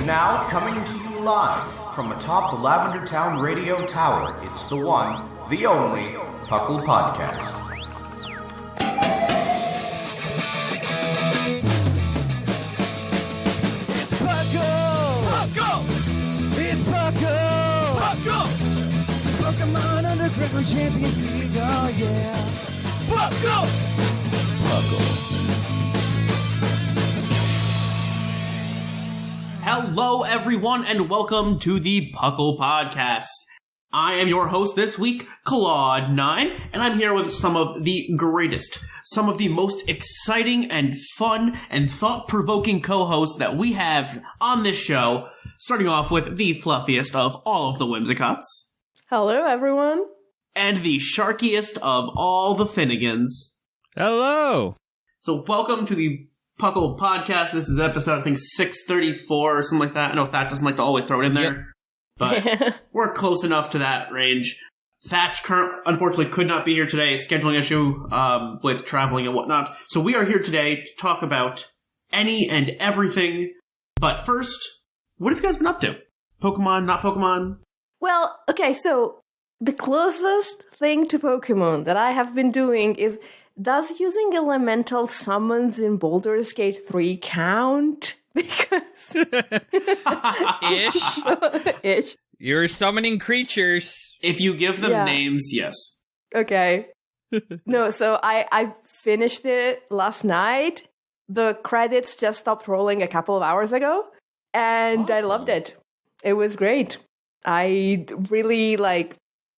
Now, coming to you live from atop the Lavender Town Radio Tower, it's the one, the only, PoGo. It's PoGo! PoGo! It's PoGo! PoGo! Pokemon Underground Champions League, oh yeah! PoGo! PoGo. Hello, everyone, and welcome to the PoGo. I am your host this week, Clod9, and I'm here with some of the greatest, some of the most exciting and fun and thought-provoking co-hosts that we have on this show, starting off with the fluffiest of all of the Whimsicotts. Hello, everyone. And the sharkiest of all the Finnegans. Hello. So welcome to the PoGo. This is episode, I think, 634 or something like that. I know Thatch doesn't like to always throw it in there, but we're close enough to that range. Thatch unfortunately could not be here today, scheduling issue with traveling and whatnot. So we are here today to talk about any and everything. But first, what have you guys been up to? Pokemon, not Pokemon? Well, okay, so the closest thing to Pokemon that I have been doing is, does using elemental summons in Baldur's Gate 3 count? Because... Ish. You're summoning creatures. If you give them names, yes. Okay. No, so I finished it last night. The credits just stopped rolling a couple of hours ago, and awesome. I loved it. It was great. I really,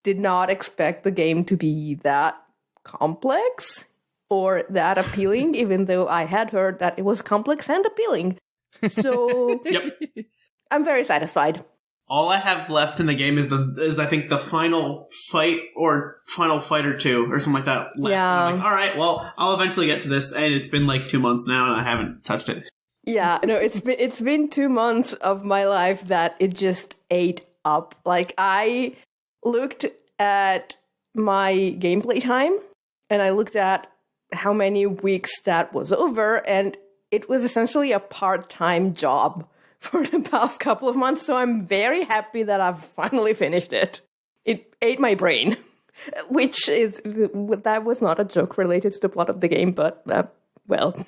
did not expect the game to be that complex or that appealing, even though I had heard that it was complex and appealing. So, yep. I'm very satisfied. All I have left in the game is I think the final fight or final fight or two or something like that left. Yeah. And I'm like, all right, well, I'll eventually get to this, and it's been 2 months now, and I haven't touched it. Yeah, no, it's been 2 months of my life that it just ate up. I looked at my gameplay time, and I looked at how many weeks that was over, and it was essentially a part-time job for the past couple of months, so I'm very happy that I've finally finished it. It ate my brain, which is, that was not a joke related to the plot of the game, but, well.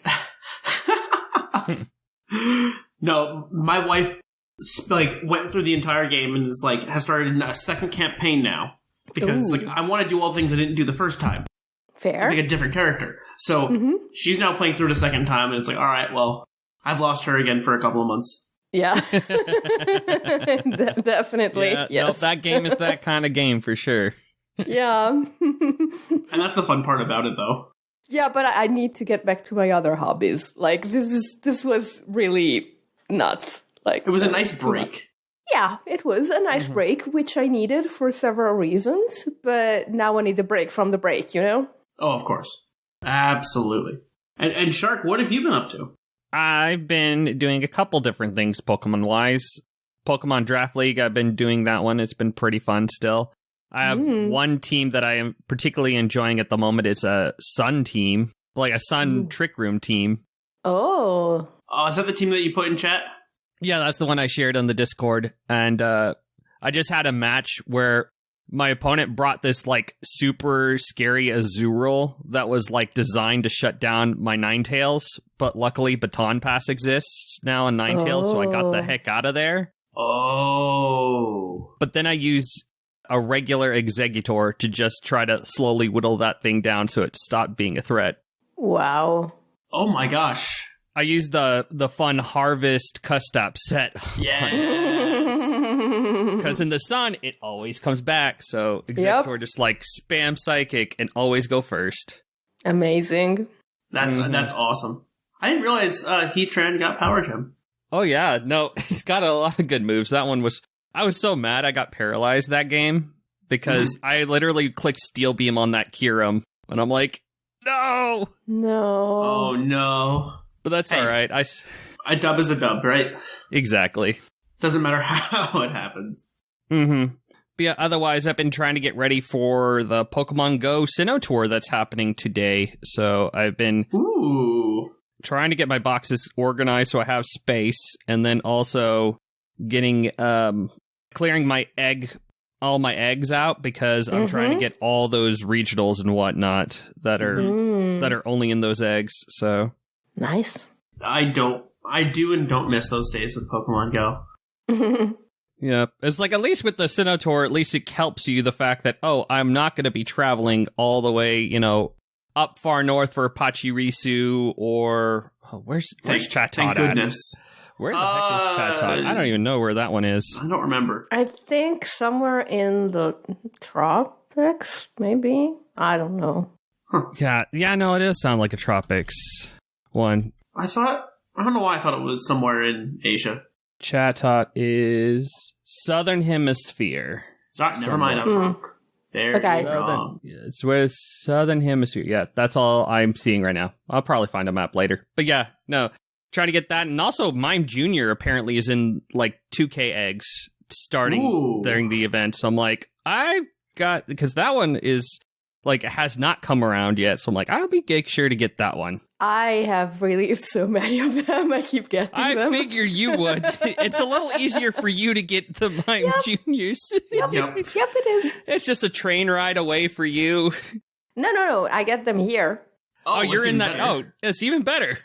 No, my wife, went through the entire game and is, has started a second campaign now. Because, I want to do all the things I didn't do the first time. Fair. A different character. So, she's now playing through it a second time, and it's all right, well, I've lost her again for a couple of months. Yeah. Definitely, yeah, yes. Nope, that game is that kind of game for sure. Yeah. And that's the fun part about it, though. Yeah, but I need to get back to my other hobbies. This was really nuts. It was a nice break. Yeah, it was a nice break, which I needed for several reasons, but now I need a break from the break, you know? Oh, of course. Absolutely. And Shark, what have you been up to? I've been doing a couple different things Pokemon-wise. Pokemon Draft League, I've been doing that one. It's been pretty fun still. I have one team that I am particularly enjoying at the moment. It's a Sun team, a Sun Trick Room team. Oh. Is that the team that you put in chat? Yeah, that's the one I shared on the Discord. And I just had a match where my opponent brought this super scary Azurill that was designed to shut down my Ninetales, but luckily Baton Pass exists now in Ninetales, so I got the heck out of there. Oh. But then I used a regular Exeggutor to just try to slowly whittle that thing down so it stopped being a threat. Wow. Oh my gosh. I used the fun Harvest Custap set. Yes. Because in the sun, it always comes back. So Exeggutor just spam Psychic and always go first. Amazing. That's awesome. I didn't realize Heatran got Power Gem. Oh yeah, no, it's got a lot of good moves. That one was... I was so mad I got paralyzed that game because I literally clicked Steel Beam on that Kyurem. And I'm like, no! No. Oh no. But that's all right. A dub is a dub, right? Exactly. Doesn't matter how it happens. Mm-hmm. But yeah, otherwise, I've been trying to get ready for the Pokemon Go Sinnoh Tour that's happening today. So I've been trying to get my boxes organized so I have space. And then also getting clearing all my eggs out because I'm trying to get all those regionals and whatnot that are only in those eggs. So Nice. I do and don't miss those days of Pokemon Go. yeah, it's like at least with the Sinnoh, at least it helps you the fact that I'm not going to be traveling all the way, up far north for Pachirisu or where's Chatot Thank goodness. Where the heck is Chatot? I don't even know where that one is. I don't remember. I think somewhere in the tropics, maybe? I don't know. Yeah, no, it does sound like a tropics one. I don't know why I thought it was somewhere in Asia. Chatot is Southern Hemisphere. Sorry, never mind. I'm wrong. There Okay. you're wrong. Yeah, it's where Southern Hemisphere. Yeah, that's all I'm seeing right now. I'll probably find a map later. But yeah, no. Trying to get that. And also, Mime Jr. apparently is in like 2K eggs starting during the event. So I'm like, because that one is like, has not come around yet. So I'm like, I'll be sure to get that one. I have released so many of them. I keep getting them. I figure you would. It's a little easier for you to get the Mime Juniors. Yep, it is. It's just a train ride away for you. No. I get them here. Oh, you're in that. Better. Oh, it's even better.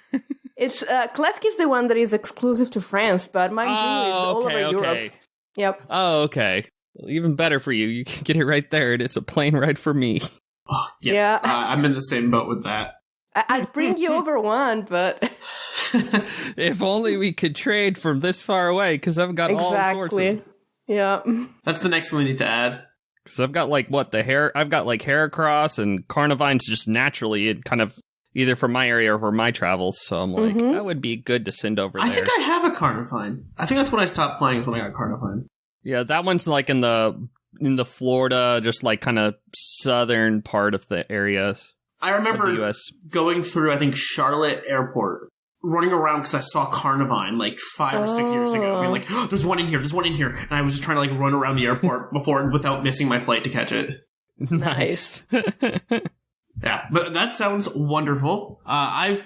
It's Klefki is the one that is exclusive to France, but Mime Jr. is all over Europe. Yep. Oh, okay. Well, even better for you. You can get it right there, and it's a plane ride for me. Oh, Yeah. I'm in the same boat with that. I'd bring you over one, but If only we could trade from this far away, because I've got all sorts of... exactly. Yeah. That's the next thing we need to add. Because I've got like I've got like Heracross and Carnivines just naturally, it kind of either for my area or for my travels. So I'm like, that would be good to send over there. I think I have a Carnivine. I think that's when I stopped playing is when I got Carnivine. Yeah, that one's like in the Florida, just like kind of southern part of the areas. I remember the US. going through, I think, Charlotte Airport, running around because I saw Carnivine like 5 or 6 years ago. Being like, oh, there's one in here. And I was just trying to like run around the airport without missing my flight to catch it. Nice. Yeah, but that sounds wonderful. I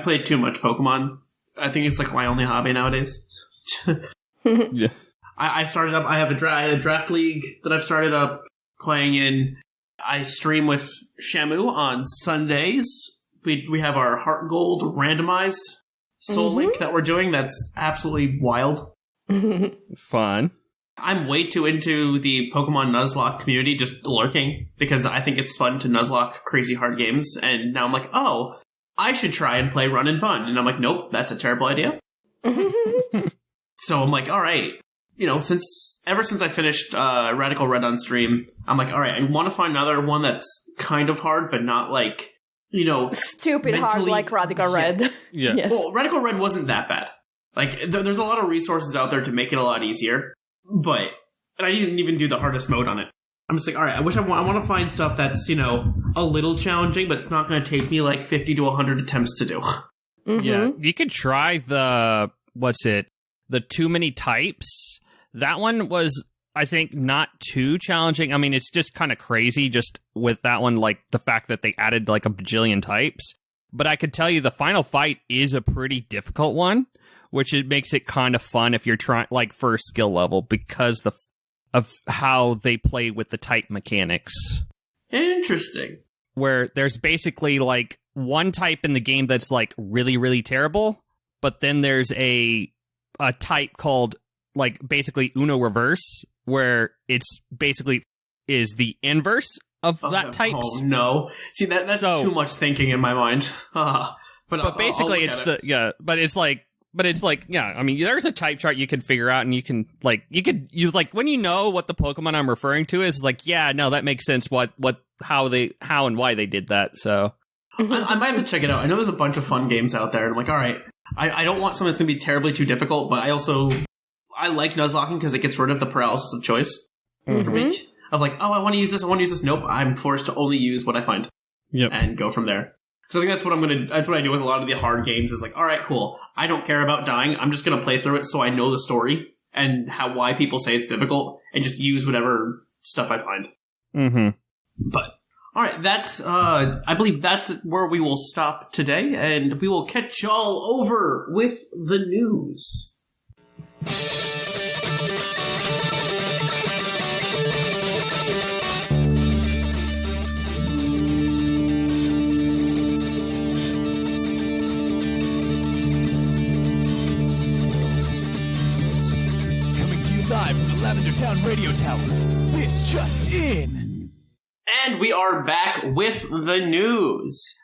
played too much Pokemon. I think it's like my only hobby nowadays. Yeah. I started up. I had a draft league that I've started up playing in. I stream with Shamu on Sundays. We have our Heart Gold randomized Soul Link that we're doing. That's absolutely wild. Fun. I'm way too into the Pokemon Nuzlocke community, just lurking, because I think it's fun to Nuzlocke crazy hard games. And now I'm like, oh, I should try and play Run and Bun. And I'm like, nope, that's a terrible idea. So I'm like, all right. Ever since I finished Radical Red on stream, I'm like, all right, I want to find another one that's kind of hard, but not like, stupid hard like Radical Red. Yeah. Yes. Well, Radical Red wasn't that bad. Like, there's a lot of resources out there to make it a lot easier. And I didn't even do the hardest mode on it. I'm just like, all right, I want to find stuff that's, a little challenging, but it's not going to take me like 50 to 100 attempts to do. Yeah. You could try the Too Many Types. That one was, I think, not too challenging. I mean, it's just kind of crazy just with that one, like the fact that they added like a bajillion types. But I could tell you the final fight is a pretty difficult one, which it makes it kind of fun if you're trying, like, for skill level, because of how they play with the type mechanics. Interesting. Where there's basically like one type in the game that's like really, really terrible, but then there's a type called like basically Uno Reverse, where it's basically is the inverse of that type. Oh no! See that's too much thinking in my mind. But basically, it's I mean, there's a type chart you can figure out, and you can when you know what the Pokemon I'm referring to is, like, yeah, no, that makes sense. How and why they did that. So I might have to check it out. I know there's a bunch of fun games out there, and I'm like, all right, I don't want something that's gonna be terribly too difficult, but I like Nuzlocking because it gets rid of the paralysis of choice for me. I'm like, oh, I want to use this. Nope, I'm forced to only use what I find. Yep. And go from there. So I think that's what I do with a lot of the hard games is like, all right, cool. I don't care about dying. I'm just going to play through it so I know the story and why people say it's difficult and just use whatever stuff I find. Mm-hmm. But, all right, I believe that's where we will stop today, and we will catch y'all over with the news. Coming to you live from the Lavender Town Radio Tower. This just in. And we are back with the news.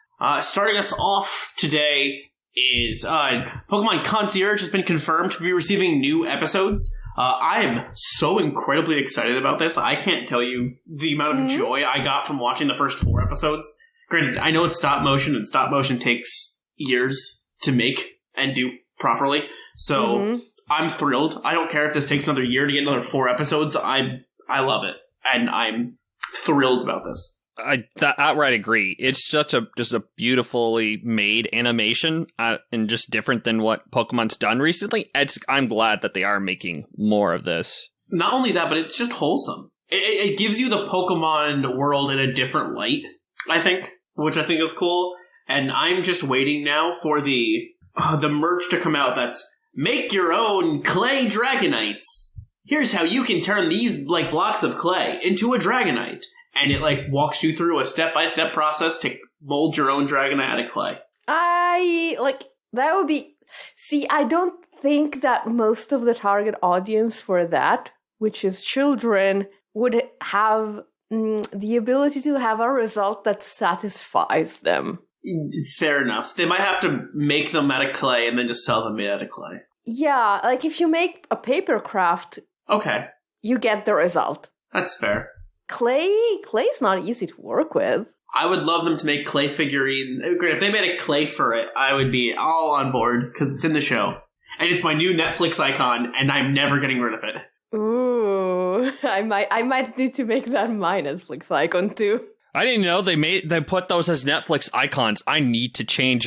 Starting us off today is Pokemon Concierge has been confirmed to be receiving new episodes. I am so incredibly excited about this. I can't tell you the amount of joy I got from watching the first 4 episodes. Granted, I know it's stop motion, and stop motion takes years to make and do properly. So I'm thrilled. I don't care if this takes another year to get another 4 episodes. I love it, and I'm thrilled about this. I outright agree. It's just a beautifully made animation, and just different than what Pokemon's done recently. I'm glad that they are making more of this. Not only that, but it's just wholesome. It gives you the Pokemon world in a different light, I think, which I think is cool. And I'm just waiting now for the merch to come out that's make your own clay Dragonites. Here's how you can turn these blocks of clay into a Dragonite. And it walks you through a step-by-step process to mold your own Dragonite out of clay. That would be... See, I don't think that most of the target audience for that, which is children, would have the ability to have a result that satisfies them. Fair enough. They might have to make them out of clay and then just sell them made out of clay. Yeah, if you make a paper craft, okay, you get the result. That's fair. Clay's not easy to work with. I would love them to make clay figurine. Great, if they made a clay for it, I would be all on board because it's in the show. And it's my new Netflix icon, and I'm never getting rid of it. Ooh, I might need to make that my Netflix icon too. I didn't know they put those as Netflix icons. I need to change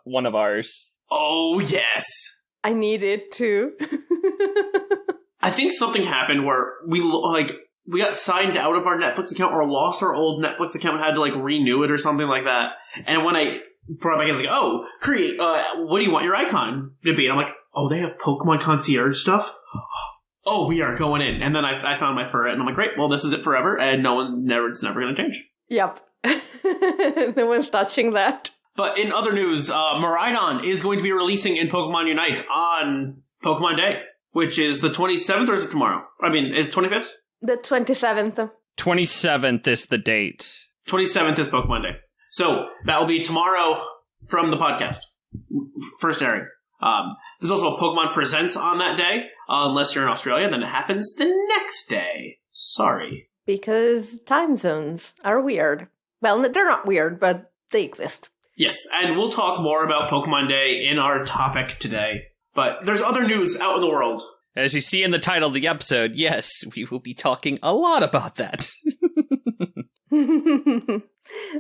one of ours. Oh yes, I need it too. I think something happened where we got signed out of our Netflix account or lost our old Netflix account and had to renew it or something like that. And when I brought it back, I was like, create, what do you want your icon to be? And I'm like, oh, they have Pokemon Concierge stuff? Oh, we are going in. And then I found my for it, and I'm like, great, well, this is it forever, and it's never going to change. Yep. No one's touching that. But in other news, Miraidon is going to be releasing in Pokemon Unite on Pokemon Day, which is the 27th, or is it tomorrow? I mean, is it 25th? The 27th. 27th is the date. 27th is Pokemon Day. So that will be tomorrow from the podcast. First airing. There's also a Pokemon Presents on that day. Unless you're in Australia, then it happens the next day. Sorry. Because time zones are weird. Well, they're not weird, but they exist. Yes, and we'll talk more about Pokemon Day in our topic today. But there's other news out in the world. As you see in the title of the episode, yes, we will be talking a lot about that.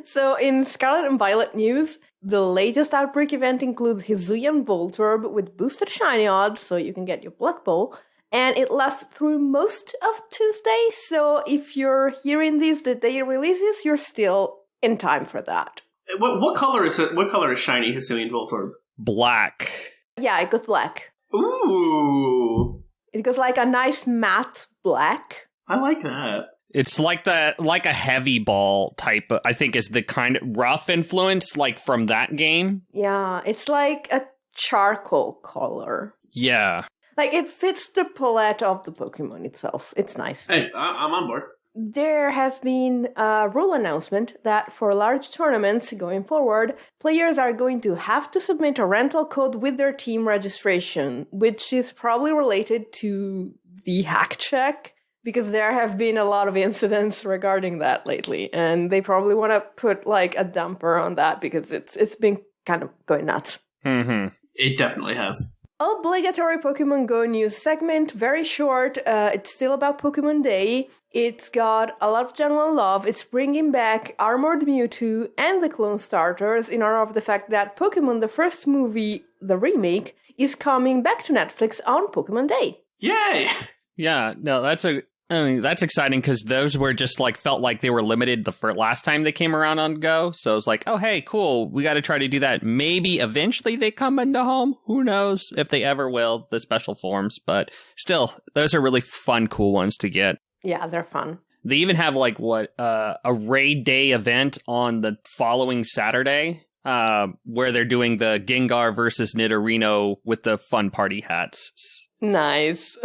So in Scarlet and Violet news, the latest Outbreak event includes Hisuian Voltorb with boosted shiny odds, so you can get your Black Ball. And it lasts through most of Tuesday, so if you're hearing this the day it releases, you're still in time for that. What color is it? What color is shiny Hisuian Voltorb? Black. Yeah, it goes black. Ooh. It goes like a nice matte black. I like that. It's like a heavy ball type, I think is the kind of rough influence, from that game. Yeah, it's like a charcoal color. Yeah. It fits the palette of the Pokemon itself. It's nice. Hey, I'm on board. There has been a rule announcement that for large tournaments going forward, players are going to have to submit a rental code with their team registration, which is probably related to the hack check, because there have been a lot of incidents regarding that lately, and they probably want to put a damper on that because it's been kind of going nuts. Mm-hmm. It definitely has. Obligatory Pokemon Go news segment, very short. It's still about Pokemon Day. It's got a lot of general love. It's bringing back Armored Mewtwo and the clone starters in honor of the fact that Pokemon, the first movie, the remake, is coming back to Netflix on Pokemon Day. Yay! Yeah, no, that's I mean, that's exciting because those were just like felt like they were limited the last time they came around on Go. So it was like, oh, hey, cool. We got to try to do that. Maybe eventually they come into home. Who knows if they ever will, the special forms. But still, those are really fun, cool ones to get. Yeah, they're fun. They even have like a raid day event on the following Saturday where they're doing the Gengar versus Nidorino with the fun party hats. Nice.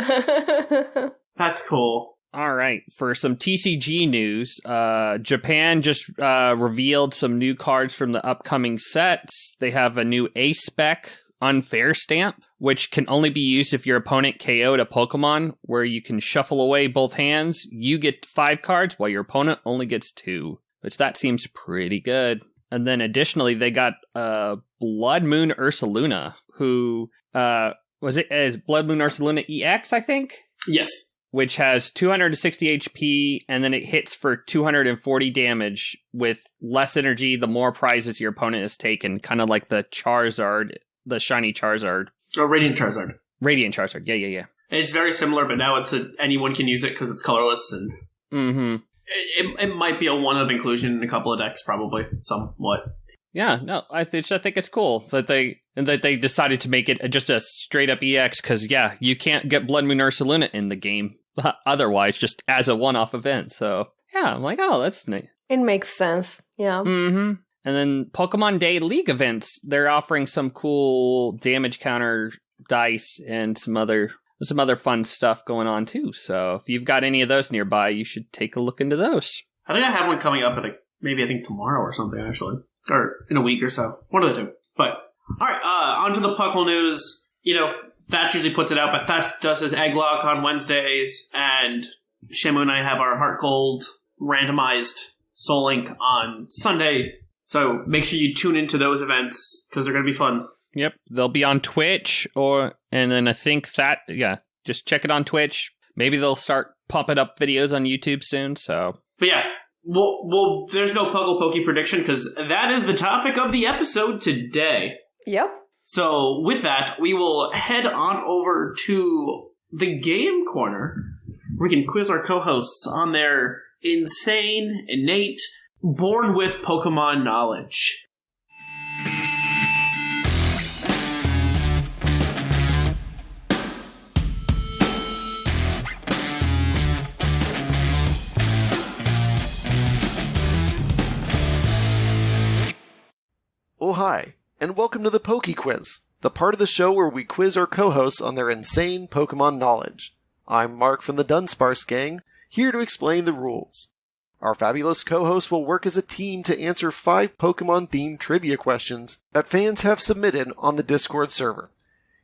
That's cool. All right. For some TCG news, Japan just revealed some new cards from the upcoming sets. They have a new A-Spec Unfair stamp, which can only be used if your opponent KO'd a Pokemon, where you can shuffle away both hands. You get 5 cards, while your opponent only gets 2, which that seems pretty good. And then additionally, they got Blood Moon Ursaluna, who, was it Blood Moon Ursaluna EX, I think? Yes. Which has 260 HP, and then it hits for 240 damage with less energy the more prizes your opponent has taken, kind of like the Charizard, the shiny Charizard. Oh, Radiant Charizard. Radiant Charizard, yeah. It's very similar, but now anyone can use it because it's colorless, and it might be a one-of inclusion in a couple of decks, probably, somewhat. Yeah, no, I think it's cool that they decided to make it just a straight-up EX, because, yeah, you can't get Blood Moon Ursaluna in the game otherwise, just as a one-off event, so, yeah, I'm like, oh, that's neat. It makes sense, yeah. Mm-hmm. And then Pokemon Day League events, they're offering some cool damage counter dice and some other fun stuff going on too. So if you've got any of those nearby, you should take a look into those. I think I have one coming up maybe I think tomorrow or something, actually. Or in a week or so. One of the two. But, alright, on to the Puckle news. You know, Thatch usually puts it out, but Thatch does his egg lock on Wednesdays, and Shamu and I have our Heart Gold randomized Soul Link on Sunday. So make sure you tune into those events, because they're going to be fun. Yep, they'll be on Twitch, and then I think just check it on Twitch. Maybe they'll start popping up videos on YouTube soon, so. But yeah, well there's no Puckle Pokey prediction, because that is the topic of the episode today. Yep. So with that, we will head on over to the game corner, where we can quiz our co-hosts on their insane, innate, born with Pokemon knowledge. Oh hi, and welcome to the Poke Quiz, the part of the show where we quiz our co-hosts on their insane Pokemon knowledge. I'm Mark from the Dunsparce Gang, here to explain the rules. Our fabulous co-hosts will work as a team to answer 5 Pokemon-themed trivia questions that fans have submitted on the Discord server.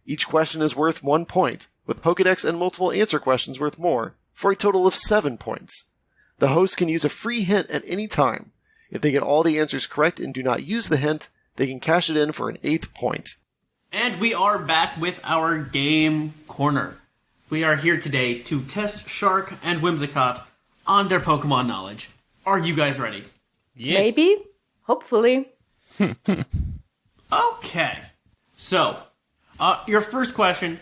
Each question is worth 1 point, with Pokedex and multiple answer questions worth more, for a total of 7 points. The host can use a free hint at any time. If they get all the answers correct and do not use the hint, they can cash it in for an 8th point. And we are back with our game corner. We are here today to test Shark and Whimsicott on their Pokemon knowledge. Are you guys ready? Yes. Maybe. Hopefully. Okay. So, your first question,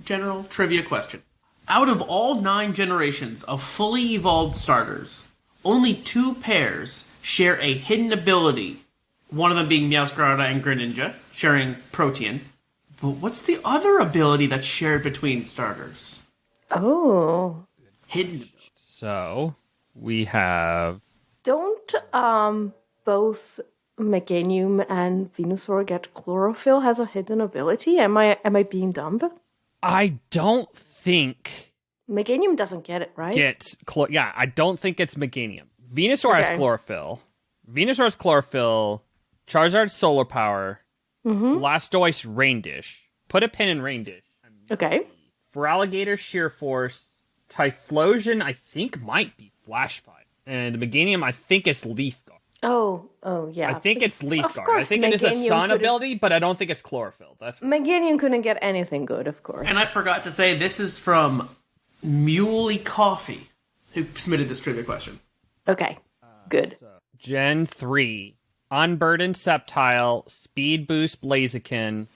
general trivia question. Out of all 9 generations of fully evolved starters, only 2 pairs share a hidden ability. One of them being Meowscarada and Greninja, sharing Protean. But what's the other ability that's shared between starters? Oh. Hidden ability. So, we have... Don't both Meganium and Venusaur get chlorophyll has a hidden ability? Am I being dumb? I don't think... Meganium doesn't get it, right? I don't think it's Meganium. Venusaur has chlorophyll. Venusaur has chlorophyll. Charizard's solar power. Blastoise Rain Dish. Put a pin in Rain Dish. Okay. Feraligatr Sheer Force. Typhlosion, I think, might be Flash Fight. And Meganium, I think it's Leaf Guard. Oh, yeah. I think it's Leaf Guard. Course, I think it is a Meganium Sun ability, but I don't think it's Chlorophyll. Meganium couldn't get anything good, of course. And I forgot to say, this is from Muley Coffee, who submitted this trivia question. Okay, good. Gen 3. Unburdened Sceptile, Speed Boost Blaziken,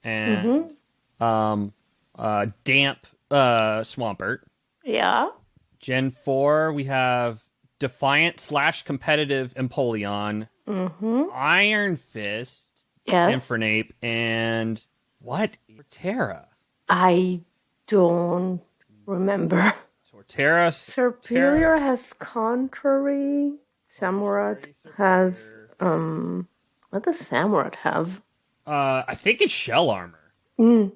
and Damp Swampert. Yeah. Gen 4, we have Defiant / competitive Empoleon, Iron Fist, Yes. Infernape, and what? Torterra. I don't remember. Torterra. Serperior has Contrary. Samurott has what does Samurott have? I think it's Shell Armor.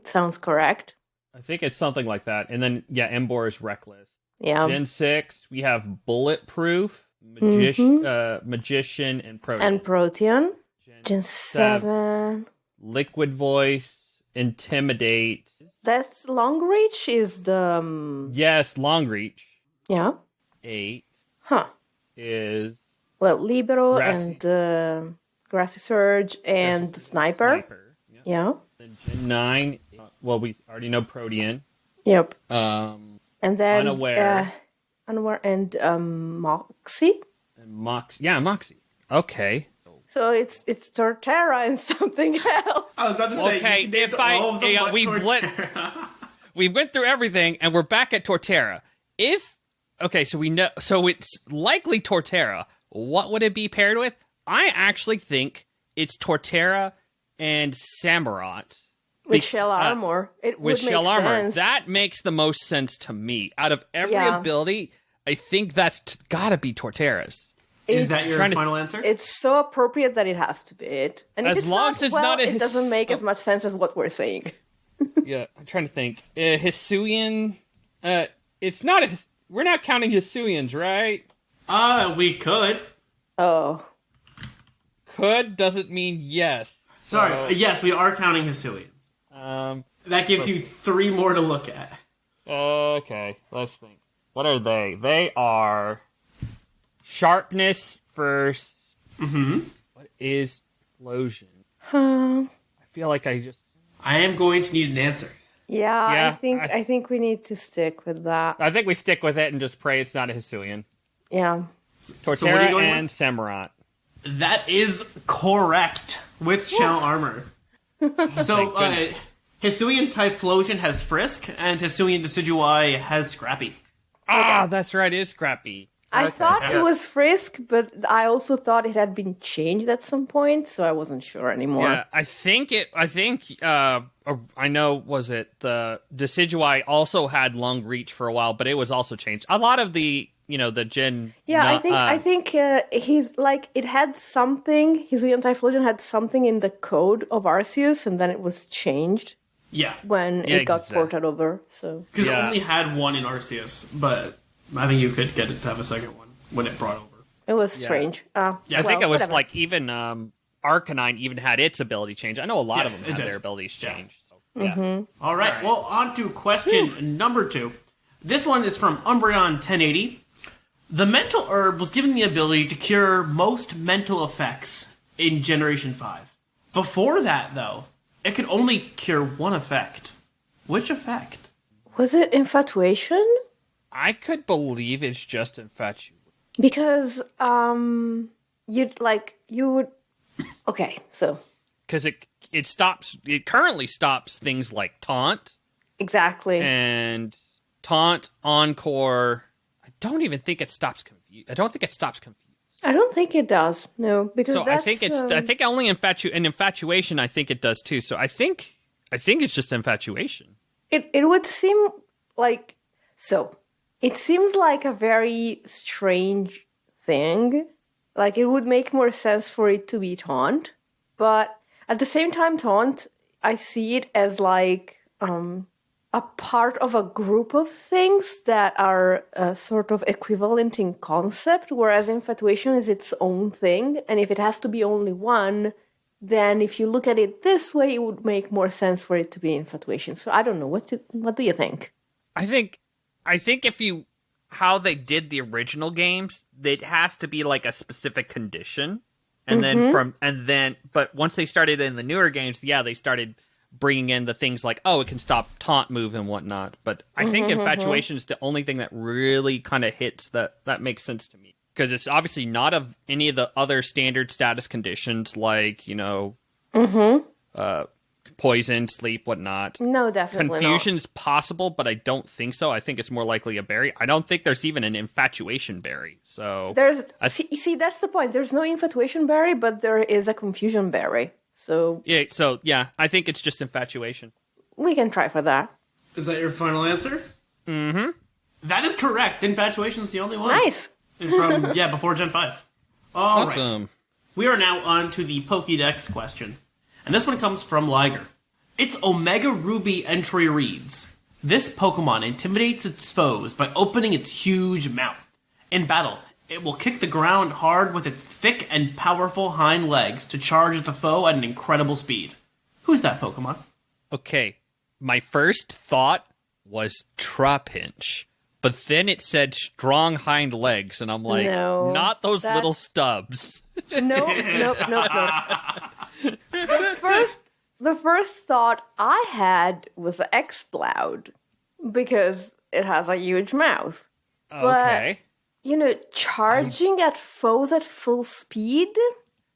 Sounds correct. I think it's something like that. And then, Emboar is Reckless. Yeah. Gen 6, we have Bulletproof, Magician, and Protean. And Protean. Gen 7. Liquid Voice, Intimidate. That's Long Reach is the... Yes, Long Reach. Yeah. 8 Huh. is... Well, Libero Grassy. and Grassy Surge and Sniper. Yeah. Then Gen 9, well, we already know Protean. Yep. And And then... Unaware. Unaware and Moxie. Moxie. Okay. So it's Torterra and something else. I was about to say, Okay, you named all of them but Torterra. We went through everything, and we're back at Torterra. So we know, so it's likely Torterra. What would it be paired with? I actually think it's Torterra and Samurott. With Shell Armor. It would make sense. That makes the most sense to me. Out of every ability, I think that's gotta be Torterra's. Is that your final answer? It's so appropriate that it has to be it. And if As long as it's not a it doesn't make as much sense as what we're saying. Yeah, I'm trying to think. Hisuian, it's not we're not counting Hisuians, right? We could. Oh. Could doesn't mean yes. Sorry. Yes, we are counting Hisuians. That gives you 3 more to look at. Okay, let's think. What are they? They are Sharpness first. What is Explosion? I feel like I am going to need an answer. Yeah, I think we need to stick with that. I think we stick with it and just pray it's not a Hisuian. Yeah. Torterra and Samurott. That is correct with Shell Armor. So, Hisuian Typhlosion has Frisk, and Hisuian Decidueye has Scrappy. That's right, it is Scrappy. I thought it was Frisk, but I also thought it had been changed at some point, so I wasn't sure anymore. Yeah, I know, was it the Decidueye also had Long Reach for a while, but it was also changed. A lot of the, the Gen... Yeah, I think he's like, it had something, Hisuian Typhlosion had something in the code of Arceus, and then it was changed. Yeah. When it got ported over, so... Because it only had one in Arceus, but I think you could get it to have a second one when it brought over. It was strange. I think it was like even Arcanine even had its ability change. I know a lot of them had their abilities changed. So, All right, well, on to question number 2. This one is from Umbreon 1080. The mental herb was given the ability to cure most mental effects in Generation 5. Before that, though, it could only cure one effect. Which effect? Was it infatuation? I could believe it's just infatuation. Because you would okay, so because it currently stops things like taunt. Exactly. And taunt, encore. I don't even think it stops confuse. I don't think it stops confuse. I don't think it does. No, because so I think only infatuation. I think it does too. So I think it's just infatuation. It would seem like so. It seems like a very strange thing. Like, it would make more sense for it to be taunt. But at the same time, taunt, I see it as like a part of a group of things that are sort of equivalent in concept, whereas infatuation is its own thing. And if it has to be only one, then if you look at it this way, it would make more sense for it to be infatuation. So I don't know. What do you think? I think how they did the original games, it has to be like a specific condition. And but once they started in the newer games, they started bringing in the things like, it can stop taunt move and whatnot. But I think infatuation is the only thing that really kind of hits that makes sense to me. Because it's obviously not of any of the other standard status conditions like, because poison, sleep, whatnot. No, definitely Confusion's possible, but I don't think so. I think it's more likely a berry. I don't think there's even an infatuation berry. So not. See, that's the point. There's no infatuation berry, but there is a confusion berry. So yeah, I think it's just infatuation. we can try for that. Is that your final answer? Mm-hmm. That is correct. Infatuation's the only one. Nice. From before Gen 5. All right. Awesome. We are now on to the Pokédex question. And this one comes from Liger. Its Omega Ruby entry reads, this Pokemon intimidates its foes by opening its huge mouth. In battle, it will kick the ground hard with its thick and powerful hind legs to charge at the foe at an incredible speed. Who's that Pokemon? Okay, my first thought was Trapinch, but then it said strong hind legs, and I'm like, No, not those little stubs. No. The first thought I had was X-Cloud, because it has a huge mouth. Okay. But, charging at foes at full speed?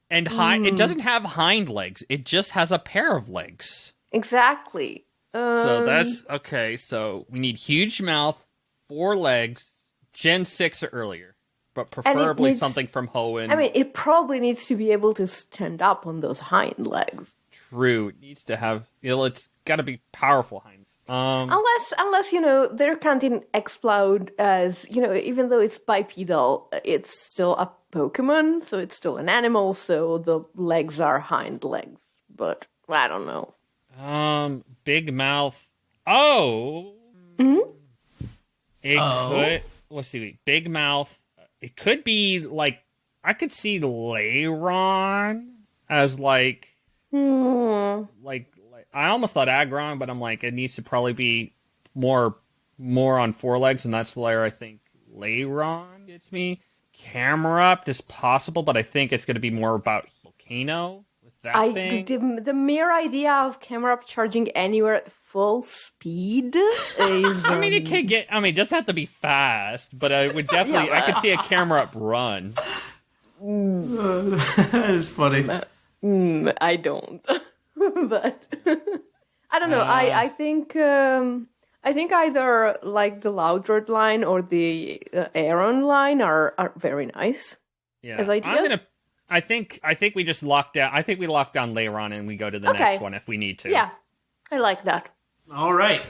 And it doesn't have hind legs. It just has a pair of legs. Exactly. So that's okay. So we need huge mouth, 4 legs, Gen 6 or earlier, but preferably something from Hoenn. I mean, it probably needs to be able to stand up on those hind legs. True. It needs to have, it's got to be powerful hinds. Unless they're counting X-Cloud as, even though it's bipedal, it's still a Pokemon, so it's still an animal, so the legs are hind legs. But I don't know. Big mouth. Oh. Mm-hmm. It could. Let's see. Big mouth. It could be like, I could see Lairon as like I almost thought Aggron, but I'm like, it needs to probably be more on 4 legs, and that's where I think Lairon gets me. Camerupt is possible, but I think it's going to be more about Volcano with that thing. The mere idea of Camerupt charging anywhere at full speed is... I mean, it could get... I mean, it doesn't have to be fast, but I would definitely... I could see a Camerupt run. That is funny. I don't. But... I don't know. I think either like the Loudred line or the Aeron line are very nice. Yeah, as ideas. I think we just lock down. I think we lock down Lairon and we go to the next one if we need to. Yeah, I like that. All right.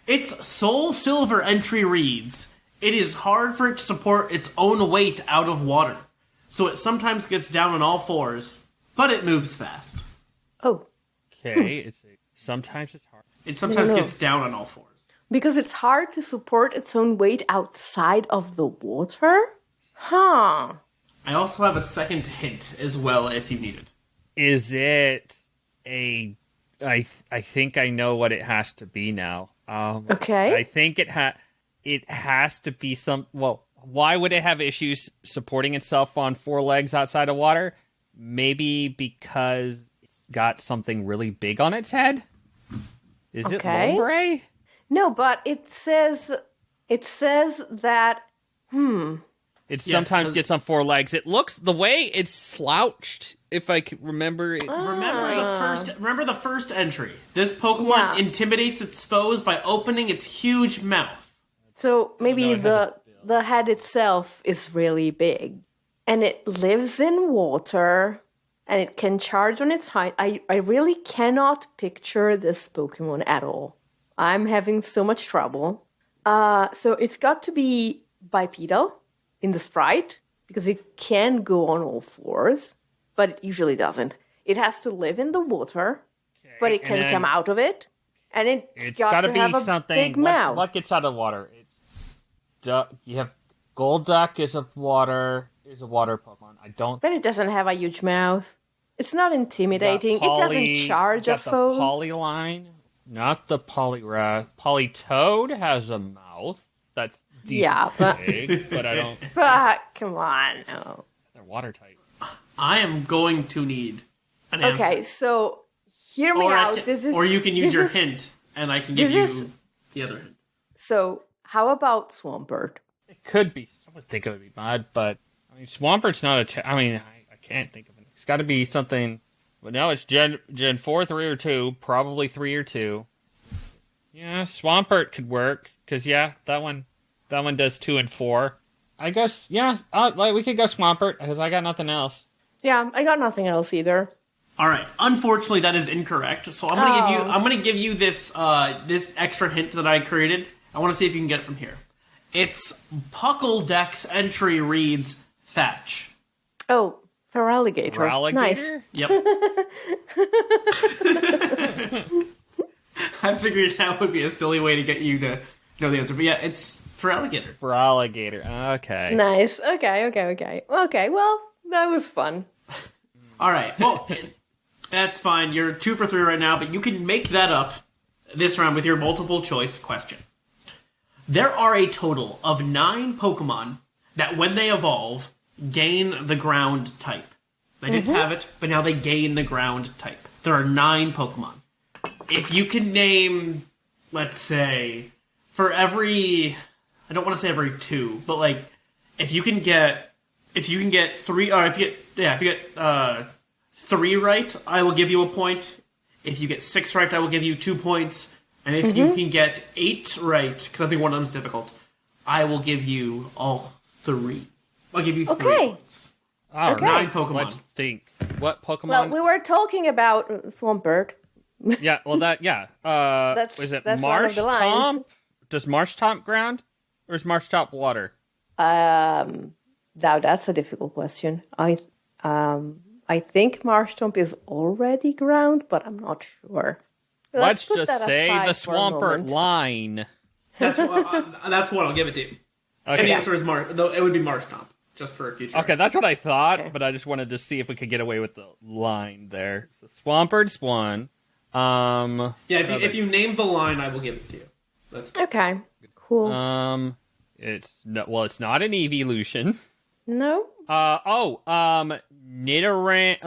Its Soul Silver entry reads, it is hard for it to support its own weight out of water, so it sometimes gets down on all fours, but it moves fast. Oh. Okay, sometimes it's hard. It sometimes gets down on all fours. Because it's hard to support its own weight outside of the water? Huh. I also have a second hint as well if you need it. Is it a... I think I know what it has to be now. Okay. I think it has to be some... Well, why would it have issues supporting itself on 4 legs outside of water? Maybe because it's got something really big on its head? Is it Lombre? No, but it says that it sometimes gets on 4 legs. It looks the way it's slouched. If I can remember, Remember the first entry. This Pokemon intimidates its foes by opening its huge mouth. So maybe the head itself is really big, and it lives in water, and it can charge on its hind. I really cannot picture this Pokemon at all. I'm having so much trouble. So it's got to be bipedal in the sprite, because it can go on all 4s, but it usually doesn't. It has to live in the water, but it can come out of it, and it's got to have a big mouth. What gets out of water? You have Golduck is a water Pokemon. But it doesn't have a huge mouth. It's not intimidating. It doesn't charge at foes. The Polyline, not the Poliwrath. Politoed has a mouth that's decent big, but I don't... Come on, no. They're watertight. I am going to need an answer. Okay, so hear me out. Or you can use your hint, and I can give you the other hint. So, how about Swampert? It could be. I would think it would be Mud, but I mean, Swampert's not I can't think of it. It's got to be something. But no, it's Gen 4, 3, or 2. Probably 3 or 2. Yeah, Swampert could work. Because, yeah, that one does 2 and 4. I guess, yeah, we could go Swampert, because I got nothing else. Yeah, I got nothing else either. All right. Unfortunately, that is incorrect. So I'm gonna give you this this extra hint that I created. I want to see if you can get it from here. It's Puckledeck's entry reads Thatch. Oh, for alligator. Nice. Yep. I figured that would be a silly way to get you to know the answer, but yeah, it's for alligator. For alligator. Okay. Nice. Okay. Okay, well, that was fun. All right. Well, that's fine. You're 2 for 3 right now, but you can make that up this round with your multiple choice question. There are a total of 9 Pokemon that, when they evolve, gain the ground type. They didn't have it, but now they gain the ground type. There are 9 Pokemon. If you can name, let's say, for every, I don't want to say every 2, but like, if you can get 3, or if you get 3 right, I will give you a point. If you get 6 right, I will give you 2 points. And if you can get 8 right, because I think one of them is difficult, I will give you all 3. I'll give you 3 points. All right. 9 Pokemon. Let's think. What Pokemon? Well, we were talking about Swampert. Yeah, well, that, yeah. Was it that's one of the lines. Marshtomp? Does Marshtomp ground? Or is Marshtomp water? Now that's a difficult question. I think Marshtomp is already ground, but I'm not sure. Let's put just that say the aside for a Swampert moment. line. That's what I'll give it to you. Okay. And the answer is it would be Marshtomp, just for a future. Okay, that's what I thought, Okay. but I just wanted to see if we could get away with the line there. So Swampert's one. Yeah, if you name the line, I will give it to you. That's Okay, cool. It's not an evolution. No? Nidoran, Nidorino to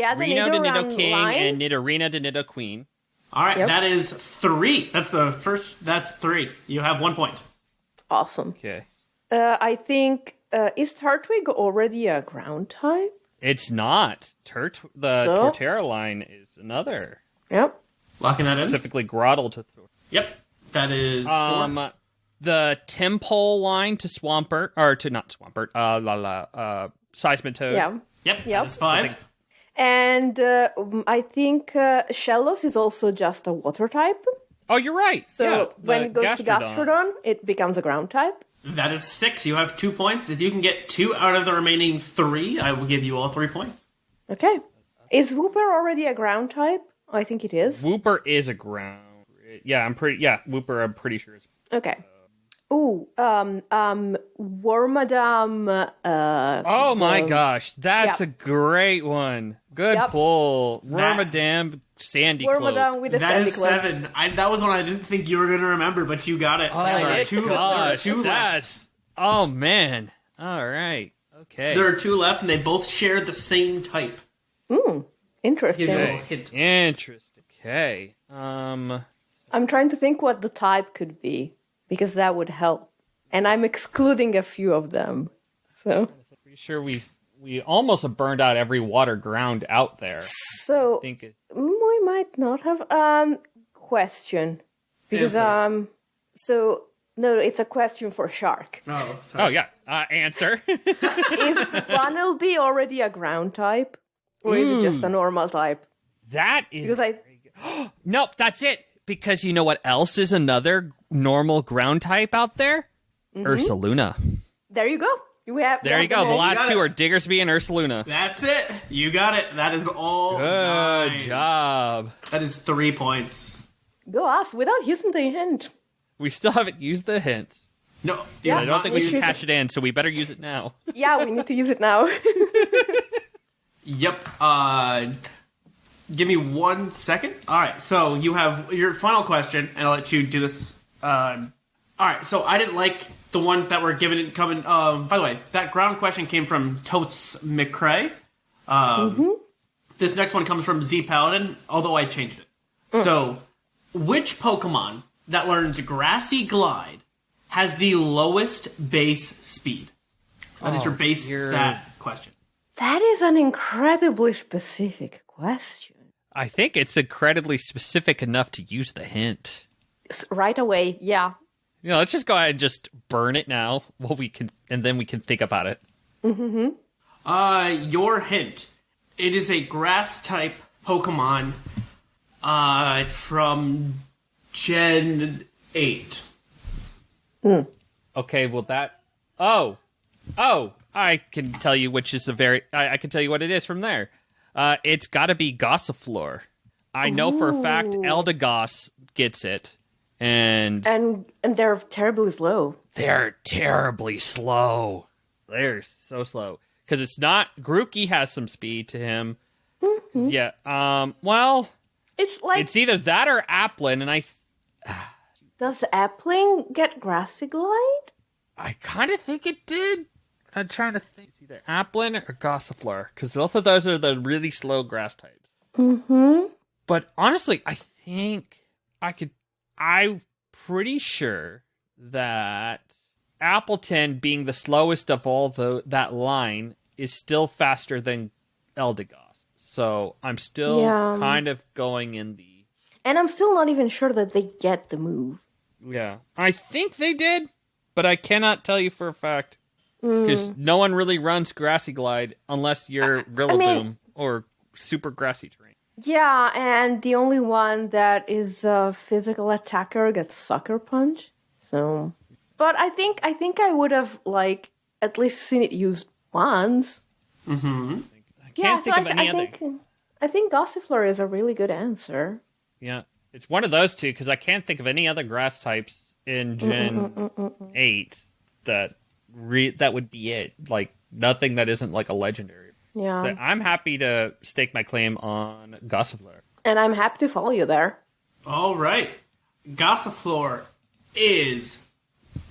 Nidoran Nidoking line. and Nidorina to Nidoqueen. all right. Yep. That is 3. That's 3. You have 1 point. Awesome. Okay. I think, is Turtwig already a ground type? It's not. The So? Torterra line is another. Yep. Locking that in. Specifically Grottle to Yep. That is 4. The Tempole line to Swampert, or to not Swampert, Seismitoad. Yeah. Yep. Yep. That's 5. And I think Shellos is also just a water type. Oh, you're right. So yeah, when it goes to Gastrodon, it becomes a ground type. That is 6. You have 2 points. If you can get 2 out of the remaining 3, I will give you all 3 points. Okay. Is Wooper already a ground type? I think it is. Wooper is a ground. Yeah, Wooper, I'm pretty sure is. Okay. Ooh, Wormadam. Oh my gosh, that's Yep. a great one. Good Yep. pull. Wormadam Sandy Wormadam Cloak. with a That sandy is cloak. 7. That was one I didn't think you were going to remember, but you got it. Oh There my are 2 gosh, left. that's... Oh man. All right. Okay. There are 2 left, and they both share the same type. Interesting. Give you a little hint. Interesting. Okay. I'm trying to think what the type could be, because that would help. And I'm excluding a few of them. So Pretty sure we almost have burned out every water ground out there. So I think we might not have question. Because Answer. so no, it's a question for Shark. Oh, sorry. Oh yeah. Answer. Is Bunnelby already a ground type? Or is it just a normal type? That is Because Nope, that's it. Because you know what else is another normal ground type out there? Ursaluna. there you go. There you go. The last got 2 it. are Diggersby and Ursaluna. That's it. You got it. That is all. Good 9. job. That is 3 points. Go us without using the hint. We still haven't used the hint. No, Yeah, I don't think we we just should- hashed it in, so we better use it now. Yeah, we need to use it now. Yep. Give me 1 second. All right. So you have your final question, and I'll let you do this. All right. So I didn't like the ones that were coming. By the way, that ground question came from Totes McCrae. This next one comes from Z Paladin, although I changed it. So, which Pokemon that learns Grassy Glide has the lowest base speed? That is your base stat question. That is an incredibly specific question. I think it's incredibly specific enough to use the hint. Right away, yeah. Yeah, let's just go ahead and just burn it now while we can, and then we can think about it. Your hint. It is a grass-type Pokemon from Gen 8. Okay, well that... Oh, I can tell you which is I can tell you what it is from there. It's gotta be Gossifleur. I know for a fact Eldegoss gets it. And they're terribly slow. They're terribly slow. They're so slow. Because it's not... Grookey has some speed to him. Yeah, well... It's like... It's either that or Applin, and Does Appling get Grassy Glide? I kind of think it did. I'm trying to think. It's either Applin or Gossifleur, because both of those are the really slow grass types. But honestly, I think I'm pretty sure that Appleton, being the slowest of all that line, is still faster than Eldegoss. So I'm still kind of going in the... And I'm still not even sure that they get the move. Yeah. I think they did, but I cannot tell you for a fact. Because no one really runs Grassy Glide unless you're Rillaboom or super grassy terrain. Yeah, and the only one that is a physical attacker gets Sucker Punch. So, but I think I would have at least seen it used once. I can't think of any other. I think Gossifleur is a really good answer. Yeah, it's one of those two because I can't think of any other grass types in Gen 8 that would be it. Like nothing that isn't like a legendary. Yeah, but I'm happy to stake my claim on Gossifleur. And I'm happy to follow you there. All right, Gossifleur is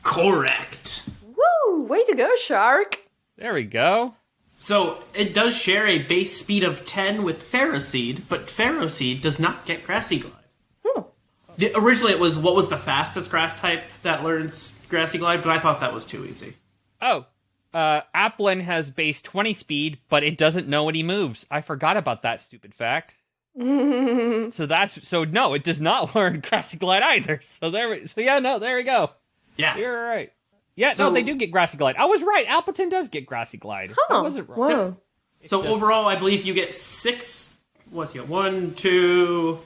correct. Woo! Way to go, Shark. There we go. So, it does share a base speed of 10 with Ferroseed, but Ferroseed does not get Grassy Glide. Originally, it was what was the fastest grass type that learns Grassy Glide, but I thought that was too easy. Oh, Applin has base 20 speed, but it doesn't know when he moves. I forgot about that stupid fact. So no, it does not learn Grassy Glide either. There we go. Yeah. You're right. Yeah, no, they do get Grassy Glide. I was right. Appleton does get Grassy Glide. I wasn't wrong. Wow. So overall, I believe you get 6. What's he got? 1, 2,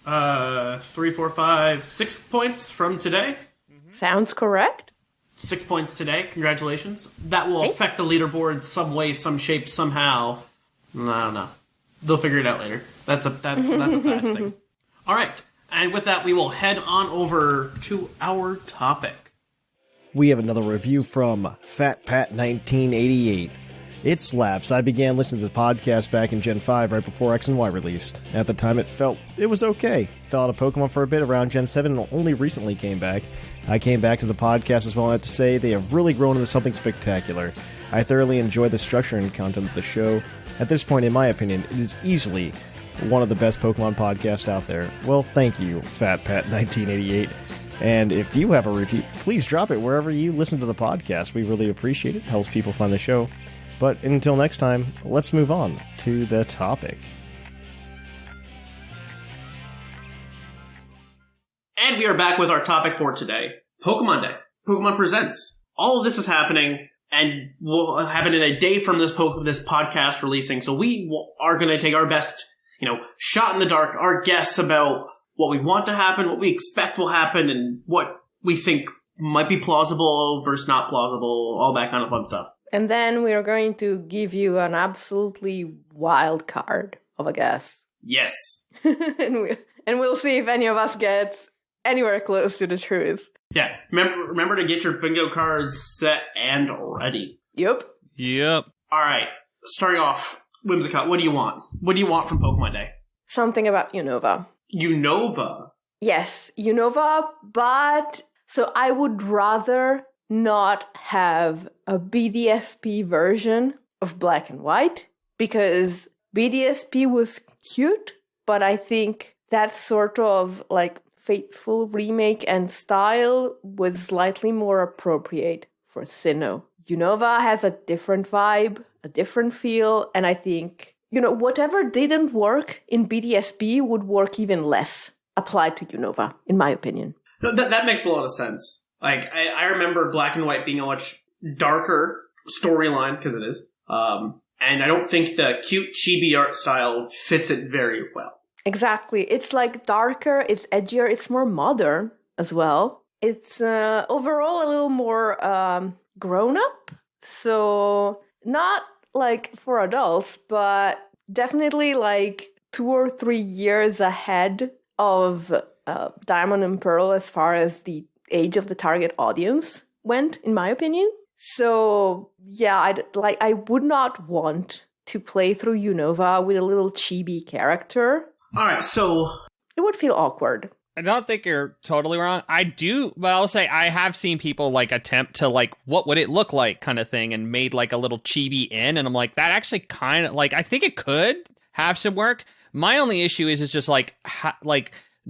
3, 4, 5, 6 points from today. Sounds correct. 6 points today. Congratulations. That will affect the leaderboard some way, some shape, somehow. I don't know. They'll figure it out later. That's a Thatch thing. All right. And with that, we will head on over to our topic. We have another review from Fat Pat 1988. It slaps. I began listening to the podcast back in Gen 5 right before X and Y released. At the time it was okay. Fell out of Pokemon for a bit around Gen 7 and only recently came back. I came back to the podcast as well and I have to say they have really grown into something spectacular. I thoroughly enjoy the structure and content of the show. At this point, in my opinion, it is easily one of the best Pokemon podcasts out there. Well, thank you, Fat Pat 1988. And if you have a review, please drop it wherever you listen to the podcast. We really appreciate it. Helps people find the show. But until next time, let's move on to the topic. And we are back with our topic for today. Pokemon Day. Pokemon Presents. All of this is happening and will happen in a day from this podcast releasing. So we are going to take our best, shot in the dark, our guess about what we want to happen, what we expect will happen, and what we think might be plausible versus not plausible, all that kind of fun stuff. And then we are going to give you an absolutely wild card of a guess. Yes. and we'll see if any of us get anywhere close to the truth. Yeah. Remember to get your bingo cards set and ready. Yep. All right. Starting off, Whimsicott, what do you want? What do you want from Pokemon Day? Something about Unova. Unova? Yes, Unova, but... So I would rather not have a BDSP version of Black and White, because BDSP was cute, but I think that sort of faithful remake and style was slightly more appropriate for Sinnoh. Unova has a different vibe, a different feel, and I think, whatever didn't work in BDSP would work even less applied to Unova, in my opinion. That makes a lot of sense. Like, I remember Black and White being a much darker storyline, because it is. And I don't think the cute chibi art style fits it very well. Exactly. It's like darker, it's edgier, it's more modern as well. It's overall a little more grown up. So not like for adults, but definitely like 2 or 3 years ahead of Diamond and Pearl as far as the age of the target audience went, in my opinion. So yeah, I would not want to play through Unova with a little chibi character. All right, so it would feel awkward. I don't think you're totally wrong. I do, but I'll say I have seen people like attempt to like, what would it look like kind of thing, and made like a little chibi in, and I'm like, that actually kind of like, I think it could have some work. My only issue is it's just like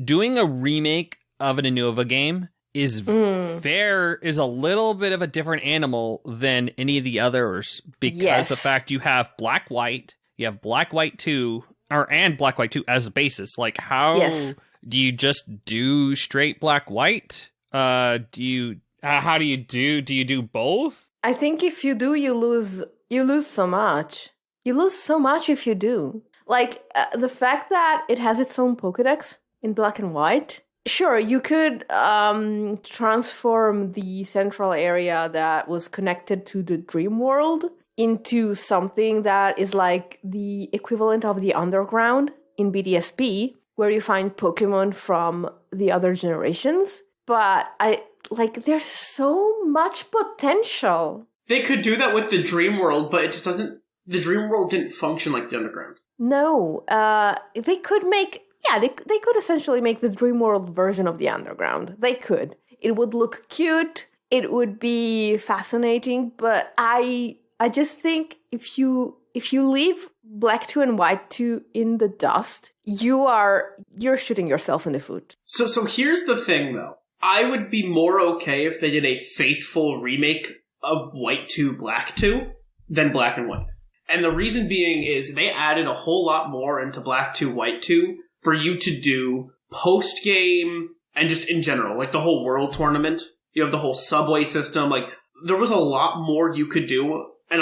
doing a remake of an Unova game is a little bit of a different animal than any of the others, because the fact you have Black White 2 and Black White 2 as a basis. Like, how do you just do straight Black White? How do you do both? I think if you do, you lose so much. You lose so much if you do. Like, the fact that it has its own Pokédex in Black and White. Sure, you could transform the central area that was connected to the dream world into something that is like the equivalent of the underground in BDSP, where you find Pokemon from the other generations. But there's so much potential. They could do that with the dream world, but it just doesn't. The dream world didn't function like the underground. No, they could make. Yeah, they could essentially make the dream world version of the underground. They could. It would look cute. It would be fascinating. But I just think if you leave Black 2 and White 2 in the dust, you're shooting yourself in the foot. So here's the thing, though. I would be more okay if they did a faithful remake of White 2, Black 2 than Black and White. And the reason being is they added a whole lot more into Black 2, White 2 for you to do post-game and just in general, like the whole world tournament. You have the whole subway system. Like, there was a lot more you could do, and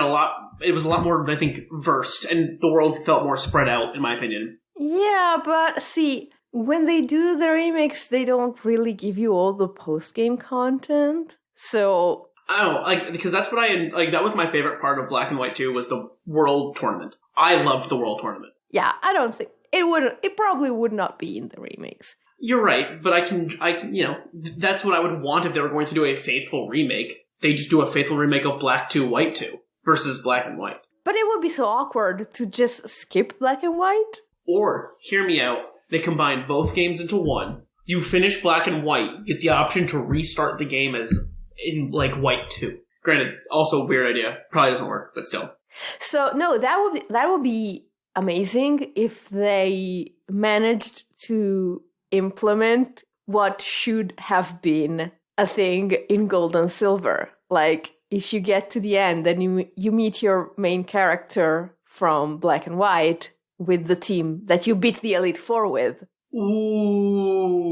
it was a lot more, I think, versed, and the world felt more spread out, in my opinion. Yeah, but see, when they do the remakes, they don't really give you all the post-game content. So I don't know, because that's what that was my favorite part of Black and White 2 was the world tournament. I loved the world tournament. Yeah, I don't think it probably would not be in the remakes. You're right, but I can, that's what I would want if they were going to do a faithful remake. They just do a faithful remake of Black 2, White 2 versus Black and White. But it would be so awkward to just skip Black and White. Or, hear me out, they combine both games into one. You finish Black and White, get the option to restart the game as in, White 2. Granted, also a weird idea. Probably doesn't work, but still. So, no, that would be amazing if they managed to implement what should have been a thing in Gold and Silver. Like, if you get to the end and you meet your main character from Black and White with the team that you beat the Elite Four with. Ooh,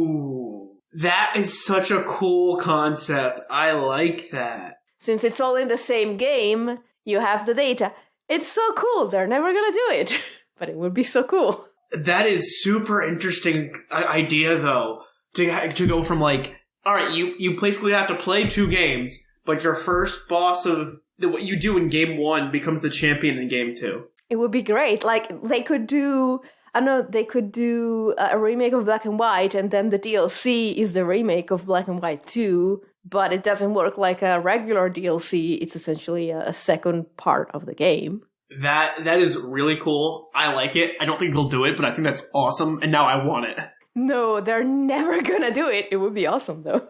that is such a cool concept. I like that. Since it's all in the same game, you have the data. It's so cool. They're never gonna do it. But it would be so cool. That is super interesting idea, though. To go from all right, you basically have to play 2 games, but your first boss of what you do in game 1 becomes the champion in game 2. It would be great. They could do, they could do a remake of Black and White, and then the DLC is the remake of Black and White 2, but it doesn't work like a regular DLC. It's essentially a second part of the game. That is really cool. I like it. I don't think they'll do it, but I think that's awesome, and now I want it. No, they're never gonna do it. It would be awesome, though.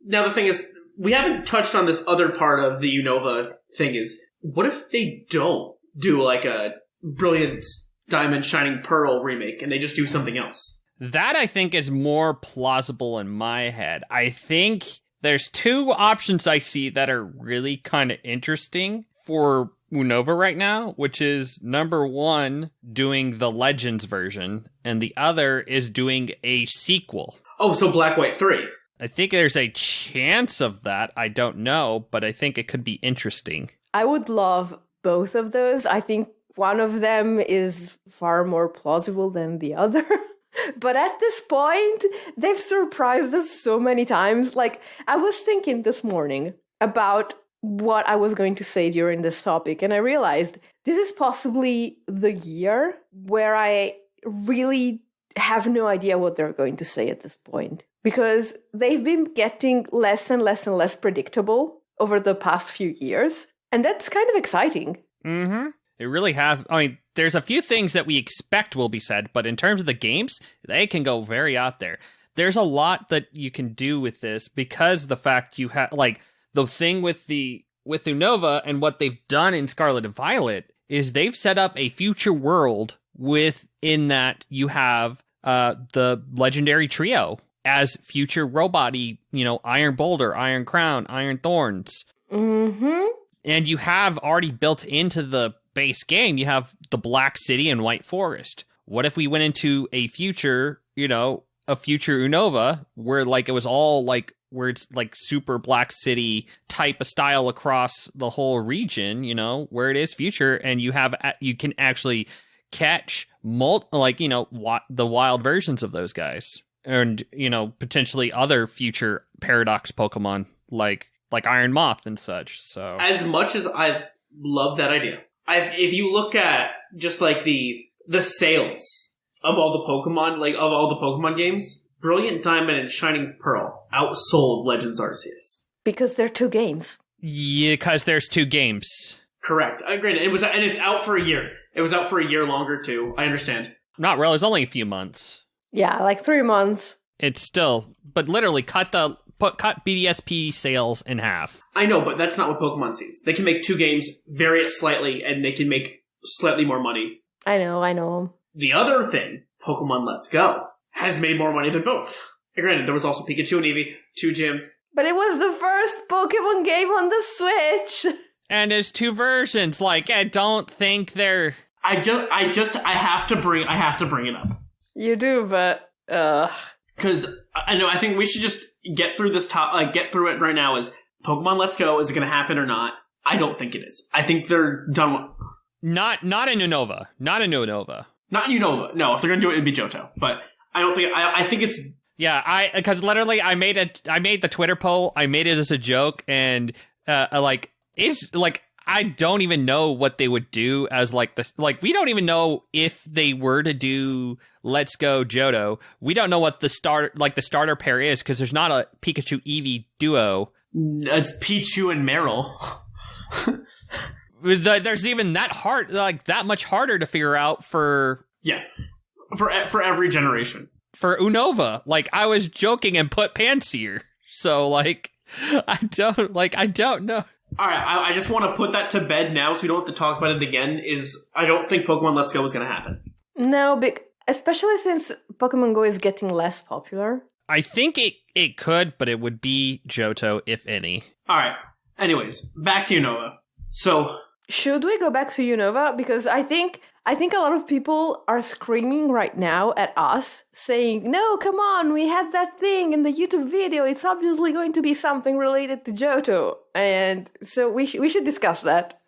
Now, the thing is, we haven't touched on this other part of the Unova thing is, what if they don't do a Brilliant Diamond Shining Pearl remake, and they just do something else? That, I think, is more plausible in my head. I think There's two options I see that are really kind of interesting for Unova right now, which is number one, doing the Legends version, and the other is doing a sequel. Oh, so Black White 3. I think there's a chance of that. I don't know, but I think it could be interesting. I would love both of those. I think one of them is far more plausible than the other. But at this point, they've surprised us so many times. Like, I was thinking this morning about what I was going to say during this topic, and I realized this is possibly the year where I really have no idea what they're going to say at this point. Because they've been getting less and less and less predictable over the past few years. And that's kind of exciting. Mm-hmm. They really have. I mean, there's a few things that we expect will be said, but in terms of the games, they can go very out there. There's a lot that you can do with this because the fact you have, like, the thing with Unova and what they've done in Scarlet and Violet is they've set up a future world within that you have the legendary trio as future robot-y, Iron Boulder, Iron Crown, Iron Thorns. Mm-hmm. And you have already built into the base game, you have the Black City and White Forest. What if we went into a future, a future Unova where it was all where it's like super Black City type of style across the whole region, where it is future, and you can actually catch the wild versions of those guys. And, potentially other future Paradox Pokemon like Iron Moth and such. So as much as I love that idea, if you look at just the sales of all the Pokemon games, Brilliant Diamond and Shining Pearl outsold Legends Arceus. Because they're two games. Yeah, because there's two games. Correct. Granted, and it's out for a year. It was out for a year longer too. I understand. Not really. It's only a few months. Yeah, 3 months. It's still, but literally cut BDSP sales in half. I know, but that's not what Pokemon sees. They can make two games, vary it slightly, and they can make slightly more money. I know. The other thing, Pokemon Let's Go, has made more money than both. And granted, there was also Pikachu and Eevee, two gyms. But it was the first Pokemon game on the Switch. And there's two versions. I don't think they're. I have to bring it up. You do, but because I think we should just get through this get through it right now. Is Pokemon Let's Go, is it going to happen or not? I don't think it is. I think they're done. Not in Unova. Not in Unova. Not in Unova. No, if they're going to do it, it'd be Johto. But I don't think. I think it's. Yeah, because literally I made the Twitter poll. I made it as a joke, and it's I don't even know what they would do as we don't even know if they were to do Let's Go Johto. We don't know what the starter pair is because there's not a Pikachu Eevee duo. It's Pichu and Meryl. There's even that much harder to figure out for every generation. For Unova, I was joking and put Panseer. So I don't know. All right, I just want to put that to bed now so we don't have to talk about it again, I don't think Pokemon Let's Go is going to happen. No, especially since Pokemon Go is getting less popular. I think it could, but it would be Johto, if any. All right. Anyways, back to Unova. So, should we go back to Unova? Because I think a lot of people are screaming right now at us, saying, no, come on, we had that thing in the YouTube video. It's obviously going to be something related to Johto. And so we should discuss that.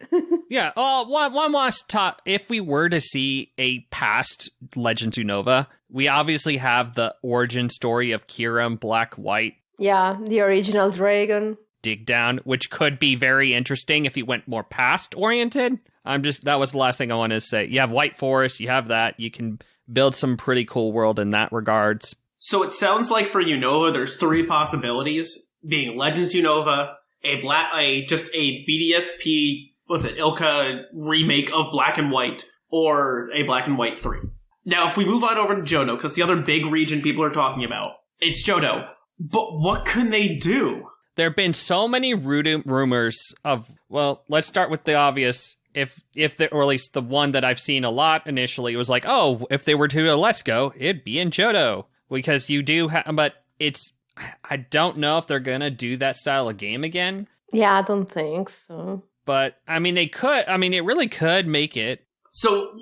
Yeah, one last top. If we were to see a past Legends Unova, we obviously have the origin story of Kyurem Black White. Yeah, the original dragon. Dig down, which could be very interesting if he went more past oriented. That was the last thing I wanted to say. You have White Forest, you have that. You can build some pretty cool world in that regards. So it sounds like for Unova, there's three possibilities: being Legends Unova, just a BDSP, Ilka remake of Black and White, or a Black and White 3. Now, if we move on over to Johto, because the other big region people are talking about, it's Johto. But what can they do? There have been so many rumors of, let's start with the obvious. Or at least the one that I've seen a lot initially, was if they were to do a Let's Go, it'd be in Johto. Because you do but I don't know if they're gonna do that style of game again. Yeah, I don't think so. But, I mean, they could. I mean, it really could make it. So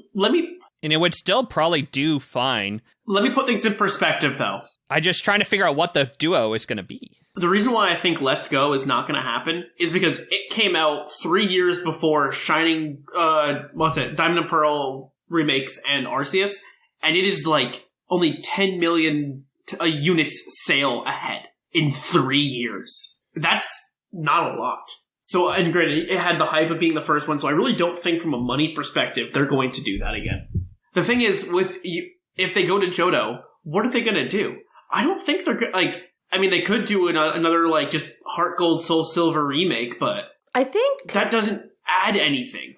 And it would still probably do fine. Let me put things in perspective, though. I'm just trying to figure out what the duo is going to be. The reason why I think Let's Go is not going to happen is because it came out 3 years before Shining, Diamond and Pearl remakes and Arceus, and it is like only 10 million units sale ahead in 3 years. That's not a lot. So, and granted, it had the hype of being the first one, so I really don't think from a money perspective they're going to do that again. The thing is, if they go to Johto, what are they going to do? I don't think they're they could do another, just Heart Gold, Soul Silver remake, but I think that doesn't add anything.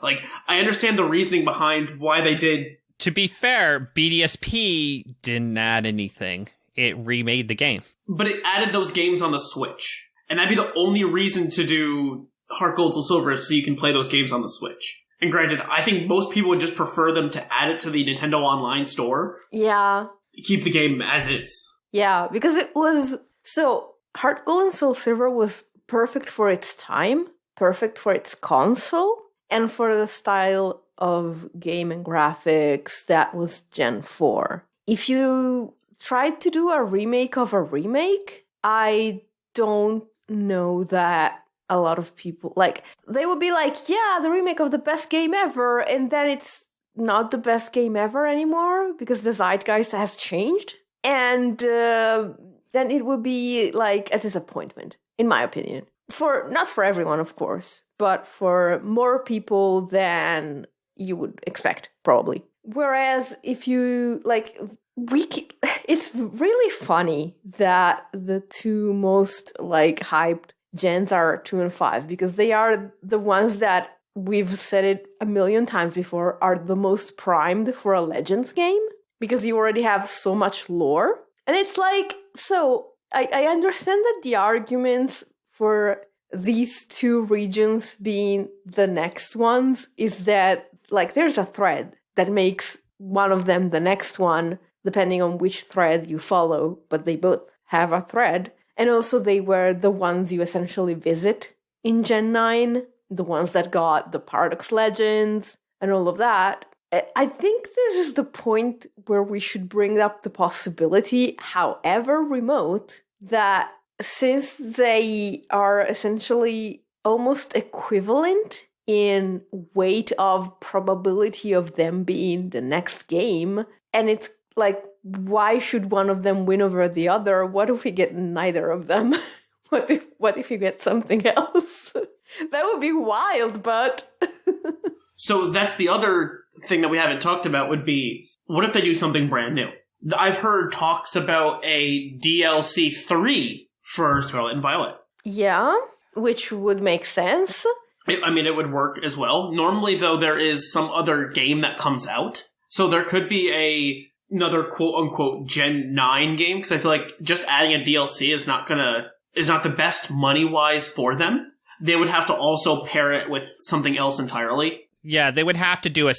I understand the reasoning behind why they did. To be fair, BDSP didn't add anything. It remade the game. But it added those games on the Switch. And that'd be the only reason to do Heart Gold, Soul Silver is so you can play those games on the Switch. And granted, I think most people would just prefer them to add it to the Nintendo Online store. Yeah. Keep the game as is. Yeah, because it was... So, Heart Gold and Soul Silver was perfect for its time, perfect for its console, and for the style of game and graphics that was Gen 4. If you tried to do a remake of a remake, I don't know that a lot of people, they would be like, yeah, the remake of the best game ever, and then it's not the best game ever anymore, because the zeitgeist has changed. And then it would be a disappointment, in my opinion. Not for everyone, of course, but for more people than you would expect, probably. Whereas if you, it's really funny that the two most, hyped gens are 2 and 5, because they are the ones that, we've said it a million times before, are the most primed for a Legends game, because you already have so much lore. And it's so I understand that the arguments for these two regions being the next ones is that, there's a thread that makes one of them the next one, depending on which thread you follow, but they both have a thread. And also they were the ones you essentially visit in Gen 9, the ones that got the Paradox Legends and all of that. I think this is the point where we should bring up the possibility, however remote, that since they are essentially almost equivalent in weight of probability of them being the next game, and it's why should one of them win over the other? What if we get neither of them? What if you get something else? That would be wild, but... So that's the other thing that we haven't talked about would be, what if they do something brand new? I've heard talks about a DLC 3 for Scarlet and Violet. Yeah, which would make sense. It would work as well. Normally, though, there is some other game that comes out. So there could be another quote-unquote Gen 9 game, because I feel like just adding a DLC is not the best money-wise for them. They would have to also pair it with something else entirely. Yeah, they would have to do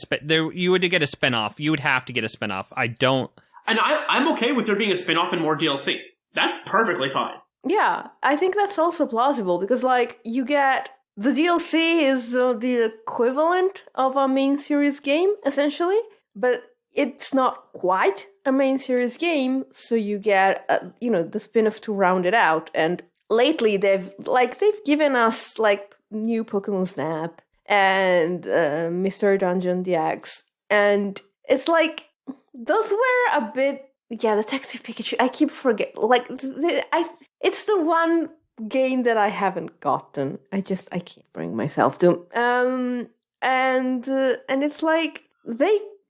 you would get a spinoff. You would have to get a spinoff. And I'm okay with there being a spinoff and more DLC. That's perfectly fine. Yeah, I think that's also plausible, because, you get... The DLC is the equivalent of a main series game, essentially, but it's not quite a main series game, so you get, the spin-off to round it out. And lately, they've given us, new Pokemon Snap and Mr. Dungeon DX, and it's those were a bit... Yeah, Detective Pikachu, I keep forgetting, it's the one game that I haven't gotten. I can't bring myself to. And it's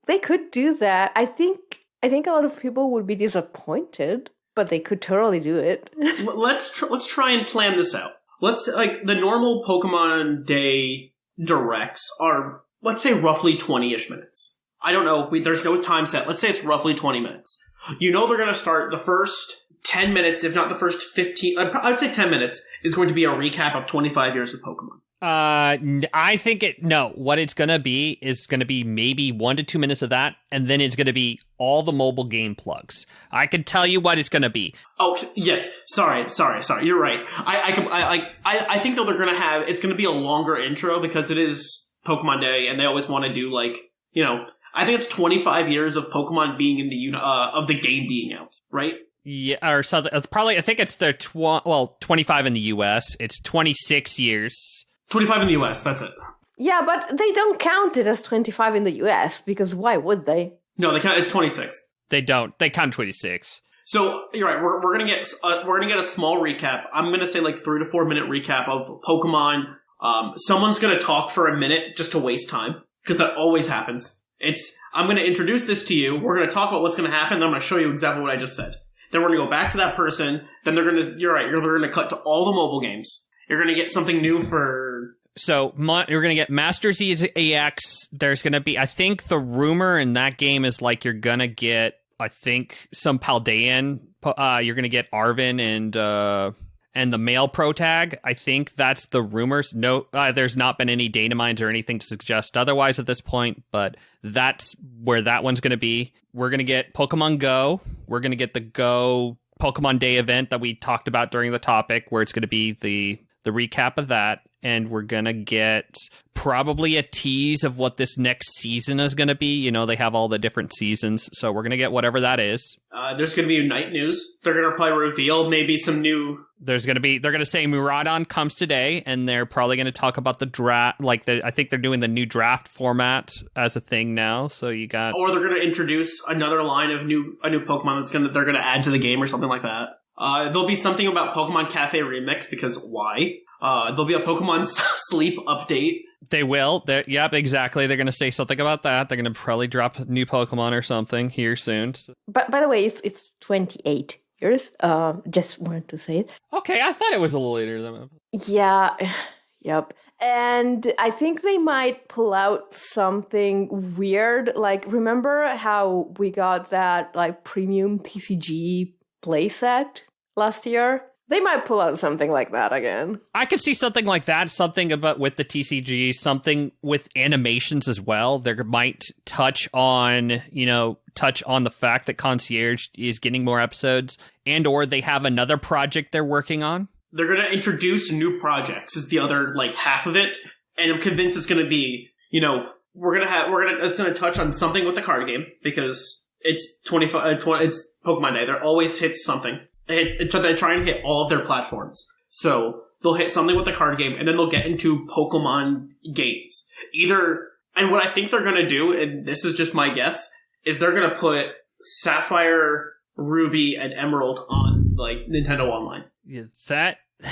they could do that. I think a lot of people would be disappointed, but they could totally do it. Let's try and plan this out. Let's the normal Pokemon Day directs are, let's say, roughly 20-ish minutes. I don't know. There's no time set. Let's say it's roughly 20 minutes. They're going to start the first 10 minutes, if not the first 15, I'd say 10 minutes, is going to be a recap of 25 years of Pokemon. I think what it's going to be is going to be maybe 1 to 2 minutes of that, and then it's going to be all the mobile game plugs. I can tell you what it's going to be. Oh, yes. Sorry. You're right. I think that it's going to be a longer intro because it is Pokemon Day, and they always want to do, like, I think it's 25 years of Pokemon being in of the game being out, right? Yeah, or something. Probably, I think it's 25 in the US. It's 26 years. 25 in the US, that's it. Yeah, but they don't count it as 25 in the US, because why would they? No, they count. It's 26. They don't. They count 26. So you're right. We're gonna get a small recap. I'm gonna say like 3 to 4 minute recap of Pokemon. Someone's gonna talk for a minute just to waste time because that always happens. I'm gonna introduce this to you. We're gonna talk about what's gonna happen. Then I'm gonna show you exactly what I just said. Then we're gonna go back to that person. Then they're gonna. You're right. They're gonna cut to all the mobile games. You're gonna get something new for. So you're going to get Masters EX. There's going to be, I think the rumor in that game is like you're going to get, I think, some Paldean. You're going to get Arvin and the male pro tag. I think that's the rumors. No, there's not been any data mines or anything to suggest otherwise at this point, but that's where that one's going to be. We're going to get Pokemon Go. We're going to get the Go Pokemon Day event that we talked about during the topic, where it's going to be the recap of that. And we're going to get probably a tease of what this next season is going to be. They have all the different seasons. So we're going to get whatever that is. There's going to be night news. They're going to probably reveal maybe some new... They're going to say Miraidon comes today, and they're probably going to talk about the draft. I think they're doing the new draft format as a thing now. So you got... Or they're going to introduce another line of a new Pokemon they're going to add to the game or something like that. There'll be something about Pokemon Cafe Remix, because why? There'll be a Pokemon Sleep update. They will. Yep, exactly. They're going to say something about that. They're going to probably drop new Pokemon or something here soon. But by the way, it's 28 years. Just wanted to say it. Okay, I thought it was a little later than that. Yeah. Yep. And I think they might pull out something weird. Like, remember how we got that premium TCG playset last year? They might pull out something like that again. I could see something like that, something about with the TCG, something with animations as well. They might touch on the fact that Concierge is getting more episodes, and or they have another project they're working on. They're going to introduce new projects is the other half of it, and I'm convinced it's going to be, it's going to touch on something with the card game, because it's it's Pokemon Day. There always hits something. They try and hit all of their platforms. So they'll hit something with the card game, and then they'll get into Pokemon games. And what I think they're going to do, and this is just my guess, is they're going to put Sapphire, Ruby, and Emerald on Nintendo Online. Yeah,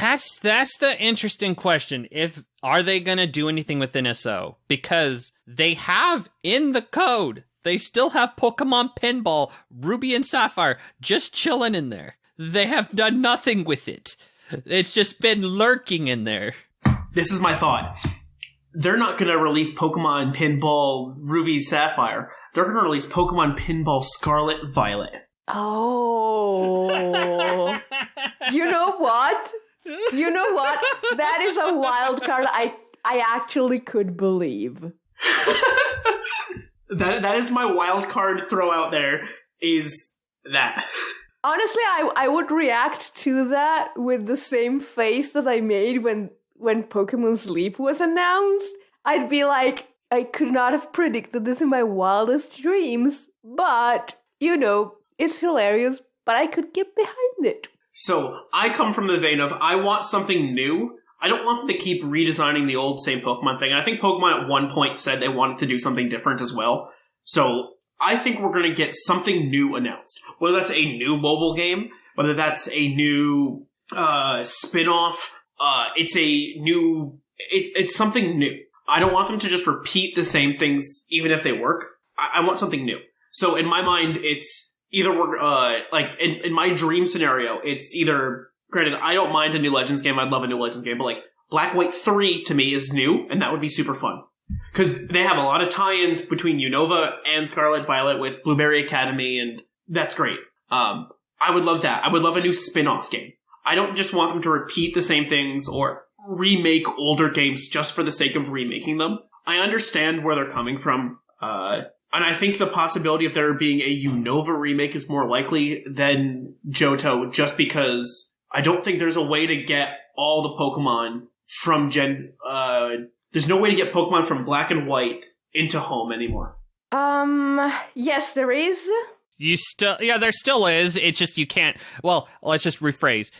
that's the interesting question. Are they going to do anything with NSO? Because they have in the code, they still have Pokemon Pinball, Ruby and Sapphire, just chilling in there. They have done nothing with it. It's just been lurking in there. This is my thought. They're not going to release Pokemon Pinball Ruby Sapphire. They're going to release Pokemon Pinball Scarlet Violet. Oh. You know what? That is a wild card I actually could believe. That is my wild card throw out there, is that. Honestly, I would react to that with the same face that I made when Pokemon Sleep was announced. I'd be like, I could not have predicted this in my wildest dreams. But, it's hilarious, but I could get behind it. So, I come from the vein of, I want something new. I don't want them to keep redesigning the old same Pokemon thing. I think Pokemon at one point said they wanted to do something different as well. So, I think we're going to get something new announced. Whether that's a new mobile game, whether that's a new spin-off, it's something new. I don't want them to just repeat the same things, even if they work. I want something new. So in my mind, it's either we're, in my dream scenario, it's either, granted, I don't mind a new Legends game, I'd love a new Legends game, but Black White 3 to me is new, and that would be super fun. Because they have a lot of tie-ins between Unova and Scarlet Violet with Blueberry Academy, and that's great. I would love that. I would love a new spin-off game. I don't just want them to repeat the same things, or remake older games just for the sake of remaking them. I understand where they're coming from, and I think the possibility of there being a Unova remake is more likely than Johto, just because I don't think there's a way to get all the Pokemon from there's no way to get Pokemon from Black and White into Home anymore. Yes, there is. There still is. It's just you can't. Well, let's just rephrase.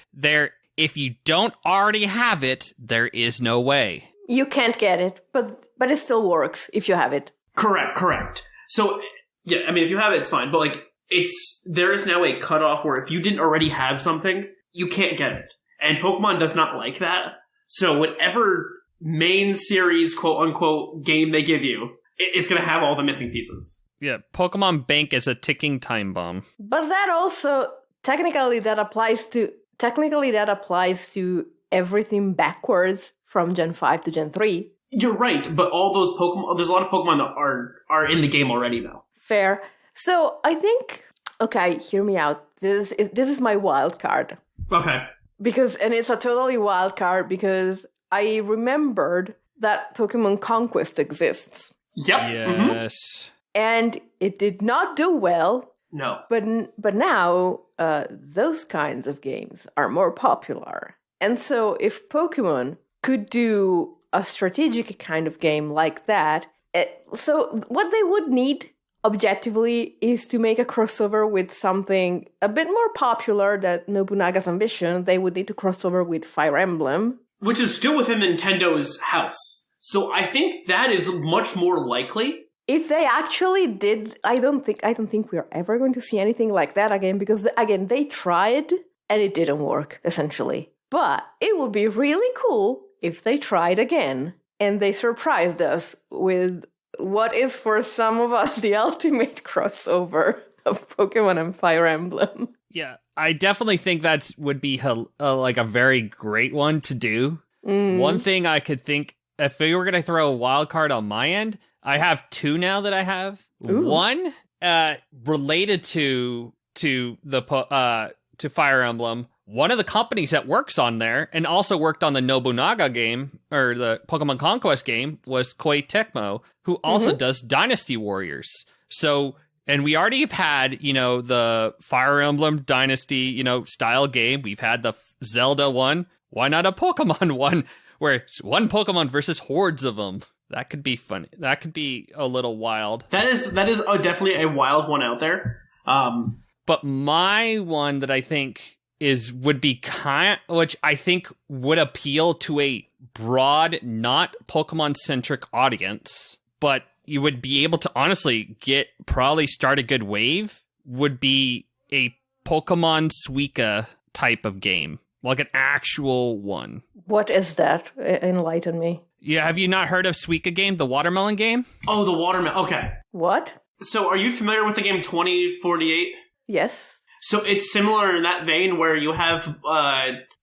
If you don't already have it, there is no way. You can't get it, but it still works if you have it. Correct. So, yeah, I mean, if you have it, it's fine. But, like, there is now a cutoff where if you didn't already have something, you can't get it. And Pokemon does not like that. So whatever main series, quote-unquote, game they give you, it's going to have all the missing pieces. Yeah, Pokemon Bank is a ticking time bomb. But that also, technically that applies to everything backwards from Gen 5 to Gen 3. You're right, but all those Pokemon, there's a lot of Pokemon that are in the game already now. Fair. So I think, okay, hear me out. This is my wild card. Okay. And it's a totally wild card because I remembered that Pokemon Conquest exists. Yep. Yes. Mm-hmm. And it did not do well. No. But now those kinds of games are more popular. And so if Pokemon could do a strategic kind of game like that, so what they would need objectively is to make a crossover with something a bit more popular than Nobunaga's Ambition. They would need to cross over with Fire Emblem. Which is still within Nintendo's house. So I think that is much more likely. If they actually did, I don't think we're ever going to see anything like that again, because again, they tried and it didn't work, essentially. But it would be really cool if they tried again and they surprised us with what is for some of us the ultimate crossover of Pokemon and Fire Emblem. Yeah, I definitely think that would be like a very great one to do. One thing I could think, if we were going to throw a wild card on my end, I have two now that I have. Ooh. One related to Fire Emblem. One of the companies that works on there and also worked on the Nobunaga game or the Pokemon Conquest game was Koei Tecmo, who also does Dynasty Warriors. So, and we already have had, the Fire Emblem Dynasty, style game. We've had the Zelda one. Why not a Pokemon one where it's one Pokemon versus hordes of them? That could be funny. That could be a little wild. That is definitely a wild one out there. But my one that I think would be which I think would appeal to a broad, not Pokemon-centric audience, but you would be able to honestly probably start a good wave, would be a Pokemon Suika type of game. Like an actual one. What is that? Enlighten me. Yeah, have you not heard of Suika game, the watermelon game? Oh, the watermelon. Okay. What? So are you familiar with the game 2048? Yes. So it's similar in that vein where you have,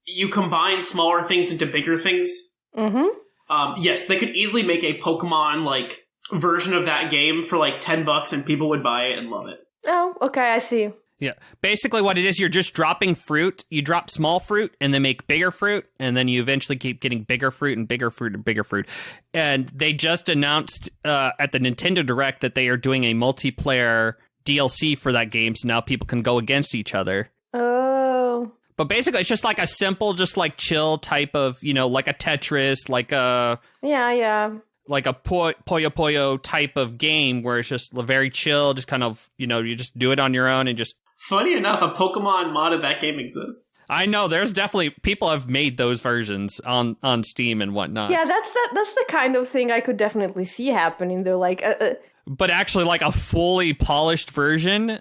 you combine smaller things into bigger things. Mm-hmm. Yes, they could easily make a Pokemon, version of that game for, $10 and people would buy it and love it. Oh, okay, I see. Yeah. Basically what it is, you're just dropping fruit. You drop small fruit and then make bigger fruit. And then you eventually keep getting bigger fruit and bigger fruit and bigger fruit. And they just announced at the Nintendo Direct that they are doing a multiplayer DLC for that game. So now people can go against each other. Oh. But basically it's just like a simple, just chill type of, like a Tetris, like a... Yeah. Like a Puyo Puyo type of game where it's just very chill, just kind of, you just do it on your own and just... Funny enough, a Pokemon mod of that game exists. I know, there's definitely... People have made those versions on Steam and whatnot. Yeah, that's the kind of thing I could definitely see happening, though. But actually, a fully polished version,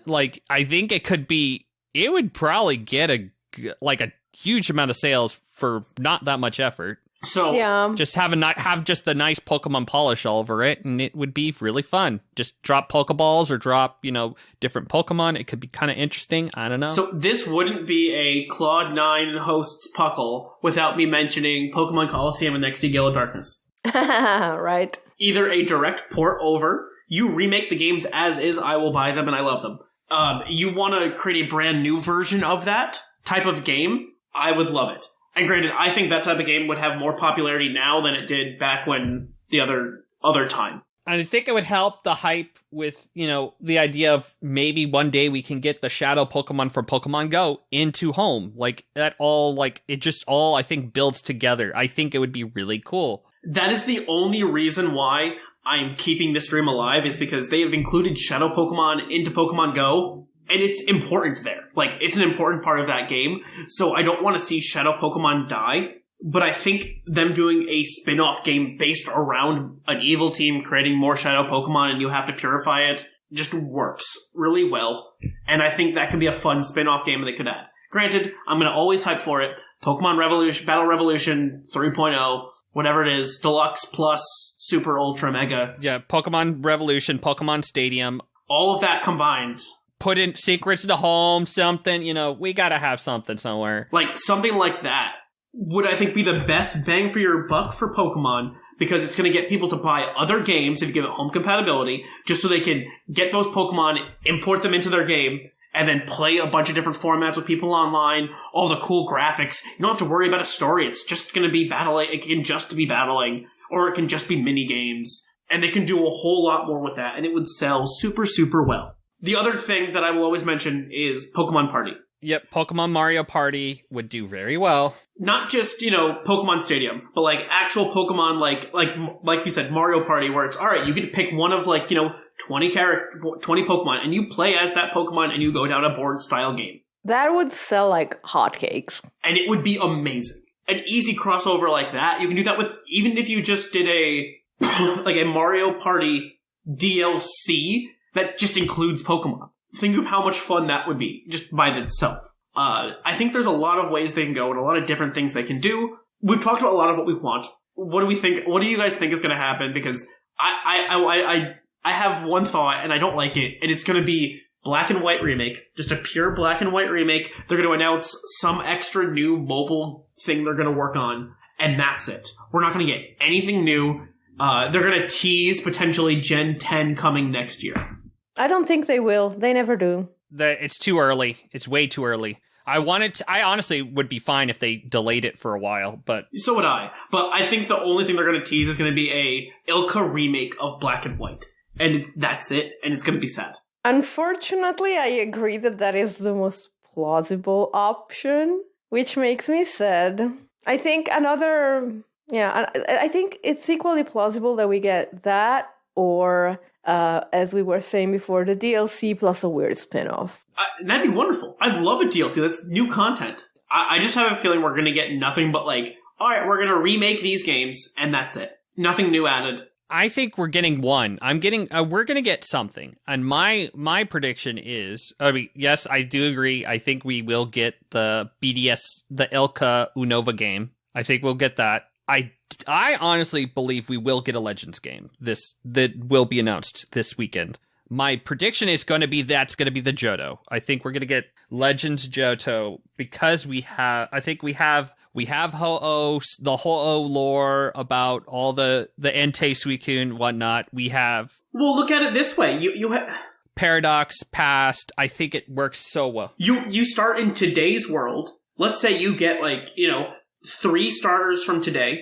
I think it would probably get a huge amount of sales for not that much effort. So yeah. Just have just the nice Pokemon polish all over it, and it would be really fun. Just drop Pokeballs or drop, different Pokemon. It could be kind of interesting. I don't know. So this wouldn't be a Clod 9 hosts Puckle without me mentioning Pokemon Coliseum and XD Gale of Darkness. Right. Either a direct port over, you remake the games as is, I will buy them and I love them. You want to create a brand new version of that type of game, I would love it. And granted, I think that type of game would have more popularity now than it did back when the other time. And I think it would help the hype with, the idea of maybe one day we can get the shadow Pokemon from Pokemon Go into home. Like, that all, it just all, I think, builds together. I think it would be really cool. That is the only reason why I'm keeping this dream alive, is because they have included shadow Pokemon into Pokemon Go, and it's important there. Like, it's an important part of that game, so I don't want to see shadow Pokemon die. But I think them doing a spin-off game based around an evil team creating more shadow Pokemon and you have to purify it just works really well. And I think that could be a fun spin-off game they could add. Granted, I'm going to always hype for it. Pokemon Revolution, Battle Revolution 3.0, whatever it is, Deluxe Plus, Super Ultra Mega. Yeah, Pokemon Revolution, Pokemon Stadium. All of that combined. Put in Secrets to Home, something, we gotta have something somewhere. Like, something like that would, I think, be the best bang for your buck for Pokemon, because it's going to get people to buy other games if you give it home compatibility, just so they can get those Pokemon, import them into their game, and then play a bunch of different formats with people online, all the cool graphics. You don't have to worry about a story. It's just going to be battling. It can just be battling, or it can just be mini games, and they can do a whole lot more with that, and it would sell super, super well. The other thing that I will always mention is Pokemon Party. Yep, Pokemon Mario Party would do very well. Not just, Pokemon Stadium, but actual Pokemon, like you said, Mario Party, where it's, alright, you get to pick one of 20 Pokemon, and you play as that Pokemon, and you go down a board-style game. That would sell like hotcakes. And it would be amazing. An easy crossover like that, you can do that with, even if you just did a Mario Party DLC that just includes Pokemon. Think of how much fun that would be, just by itself. I think there's a lot of ways they can go and a lot of different things they can do. We've talked about a lot of what we want. What do we think? What do you guys think is going to happen? Because I have one thought, and I don't like it, and it's going to be Black and White remake. Just a pure Black and White remake. They're going to announce some extra new mobile thing they're going to work on, and that's it. We're not going to get anything new. They're going to tease potentially Gen 10 coming next year. I don't think they will. They never do. It's too early. It's way too early. I honestly would be fine if they delayed it for a while, but... So would I. But I think the only thing they're going to tease is going to be a Ilka remake of Black and White. And that's it, and it's going to be sad. Unfortunately, I agree that is the most plausible option, which makes me sad. I think I think it's equally plausible that we get that, or... as we were saying before, the DLC plus a weird spin-off. That'd be wonderful. I'd love a DLC. That's new content. I just have a feeling we're going to get nothing but alright, we're going to remake these games, and that's it. Nothing new added. I think we're getting one. We're going to get something. And my prediction is, yes, I do agree. I think we will get the BDS, the Ilka Unova game. I think we'll get that. I honestly believe we will get a Legends game that will be announced this weekend. My prediction is going to be that's going to be the Johto. I think we're going to get Legends Johto because we have Ho-Oh, the Ho-Oh lore about all the Entei Suicune and whatnot. We have... Well, look at it this way. You have... Paradox past. I think it works so well. You start in today's world. Let's say you get 3 starters from today,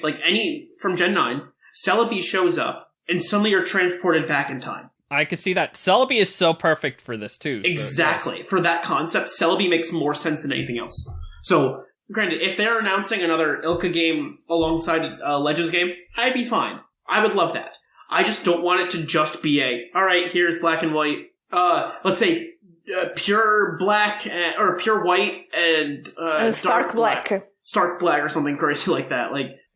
from Gen 9, Celebi shows up, and suddenly you're transported back in time. I could see that. Celebi is so perfect for this, too. Exactly. So, yes. For that concept, Celebi makes more sense than anything else. So, granted, if they're announcing another Ilka game alongside a Legends game, I'd be fine. I would love that. I just don't want it to just be alright, here's Black and White. Let's say, pure black, or pure white and Stark Black. Stark Black or something crazy like that.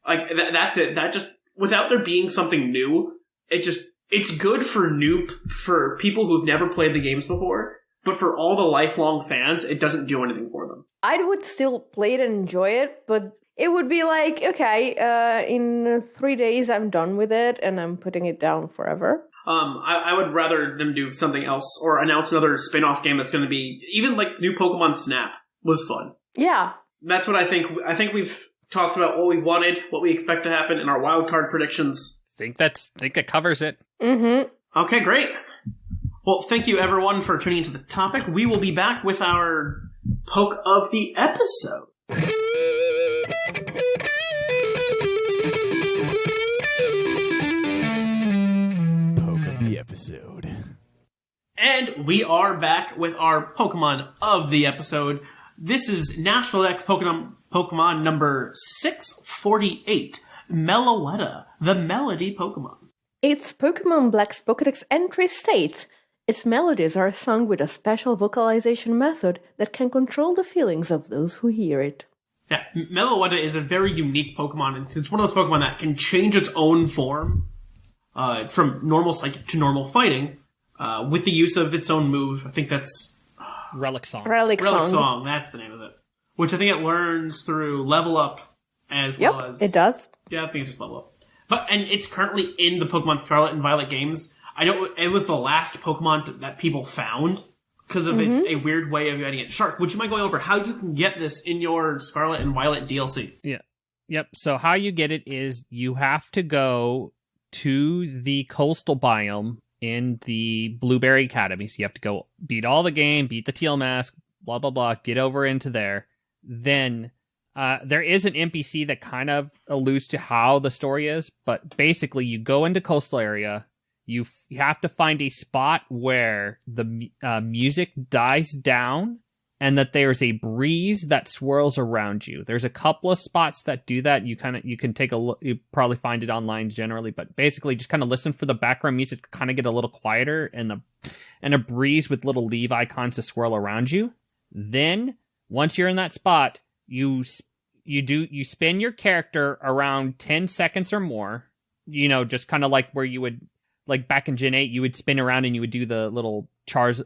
That's it. That just, without there being something new, it's good for people who've never played the games before, but for all the lifelong fans, it doesn't do anything for them. I would still play it and enjoy it, but it would be in 3 days I'm done with it and I'm putting it down forever. I would rather them do something else or announce another spin-off game that's going to be, even new Pokemon Snap was fun. Yeah. That's what I think. I think we've talked about what we wanted, what we expect to happen in our wildcard predictions. I think that covers it. Mm-hmm. Okay, great. Well, thank you everyone for tuning into the topic. We will be back with our poke of the episode. And we are back with our Pokemon of the episode. This is National Dex Pokemon number 648, Meloetta, the Melody Pokemon. Its Pokemon Black's Pokédex entry states, its melodies are sung with a special vocalization method that can control the feelings of those who hear it. Yeah, Meloetta is a very unique Pokemon, and it's one of those Pokemon that can change its own form from normal psychic to normal fighting with the use of its own move. I think that's Relic Song. Relic Song. That's the name of it. Which I think it learns through level up as well as... it does. Yeah, I think it's just level up. And it's currently in the Pokemon Scarlet and Violet games. I know it was the last Pokemon that people found because of a weird way of getting it. Shark, would you mind going over how you can get this in your Scarlet and Violet DLC? Yeah. Yep. So how you get it is you have to go to the coastal biome in the Blueberry Academy. So you have to go beat all the game, beat the Teal Mask, blah, blah, blah, get over into there. Then there is an NPC that kind of alludes to how the story is, but basically you go into coastal area, you have to find a spot where the music dies down and that there's a breeze that swirls around you. There's a couple of spots that do that. You can take a look. You probably find it online generally, but basically just kind of listen for the background music to kind of get a little quieter and a breeze with little leaf icons to swirl around you. Then once you're in that spot, you spin your character around 10 seconds or more. You know, just kind of like where you would, like back in Gen 8, you would spin around and you would do the little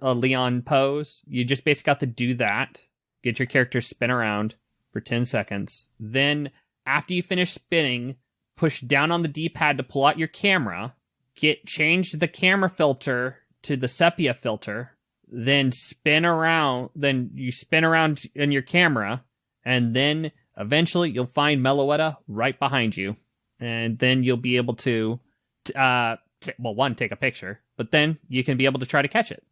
Leon pose. You just basically got to do that. Get your character spin around for 10 seconds. Then, after you finish spinning, push down on the D-pad to pull out your camera. Change the camera filter to the sepia filter. Then spin around. Then you spin around in your camera. And then, eventually, you'll find Meloetta right behind you. And then you'll be able to... take a picture, but then you can be able to try to catch it.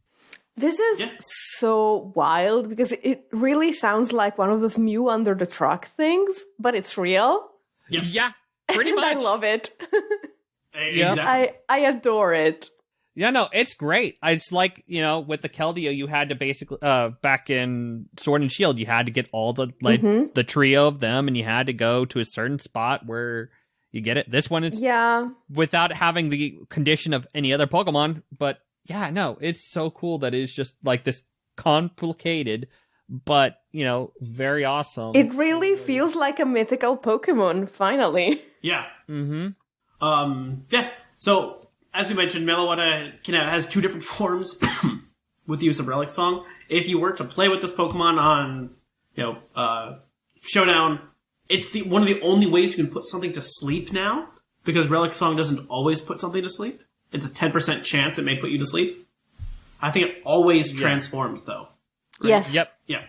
This is so wild because it really sounds like one of those Mew under the truck things, but it's real. Yeah, pretty much. I love it. Yeah. Exactly. I adore it. Yeah, no, it's great. It's like, with the Keldeo, you had to basically, back in Sword and Shield, you had to get all the trio of them, and you had to go to a certain spot where you get it. This one is without having the condition of any other Pokemon, but yeah, no, it's so cool that it's just like this complicated, but very awesome. It really feels like a mythical Pokemon, finally. Yeah. Yeah. So, as we mentioned, Meloetta has two different forms with the use of Relic Song. If you were to play with this Pokemon on, Showdown, it's one of the only ways you can put something to sleep now, because Relic Song doesn't always put something to sleep. It's a 10% chance it may put you to sleep. I think it always transforms, though. Right? Yes. Yep. Yeah.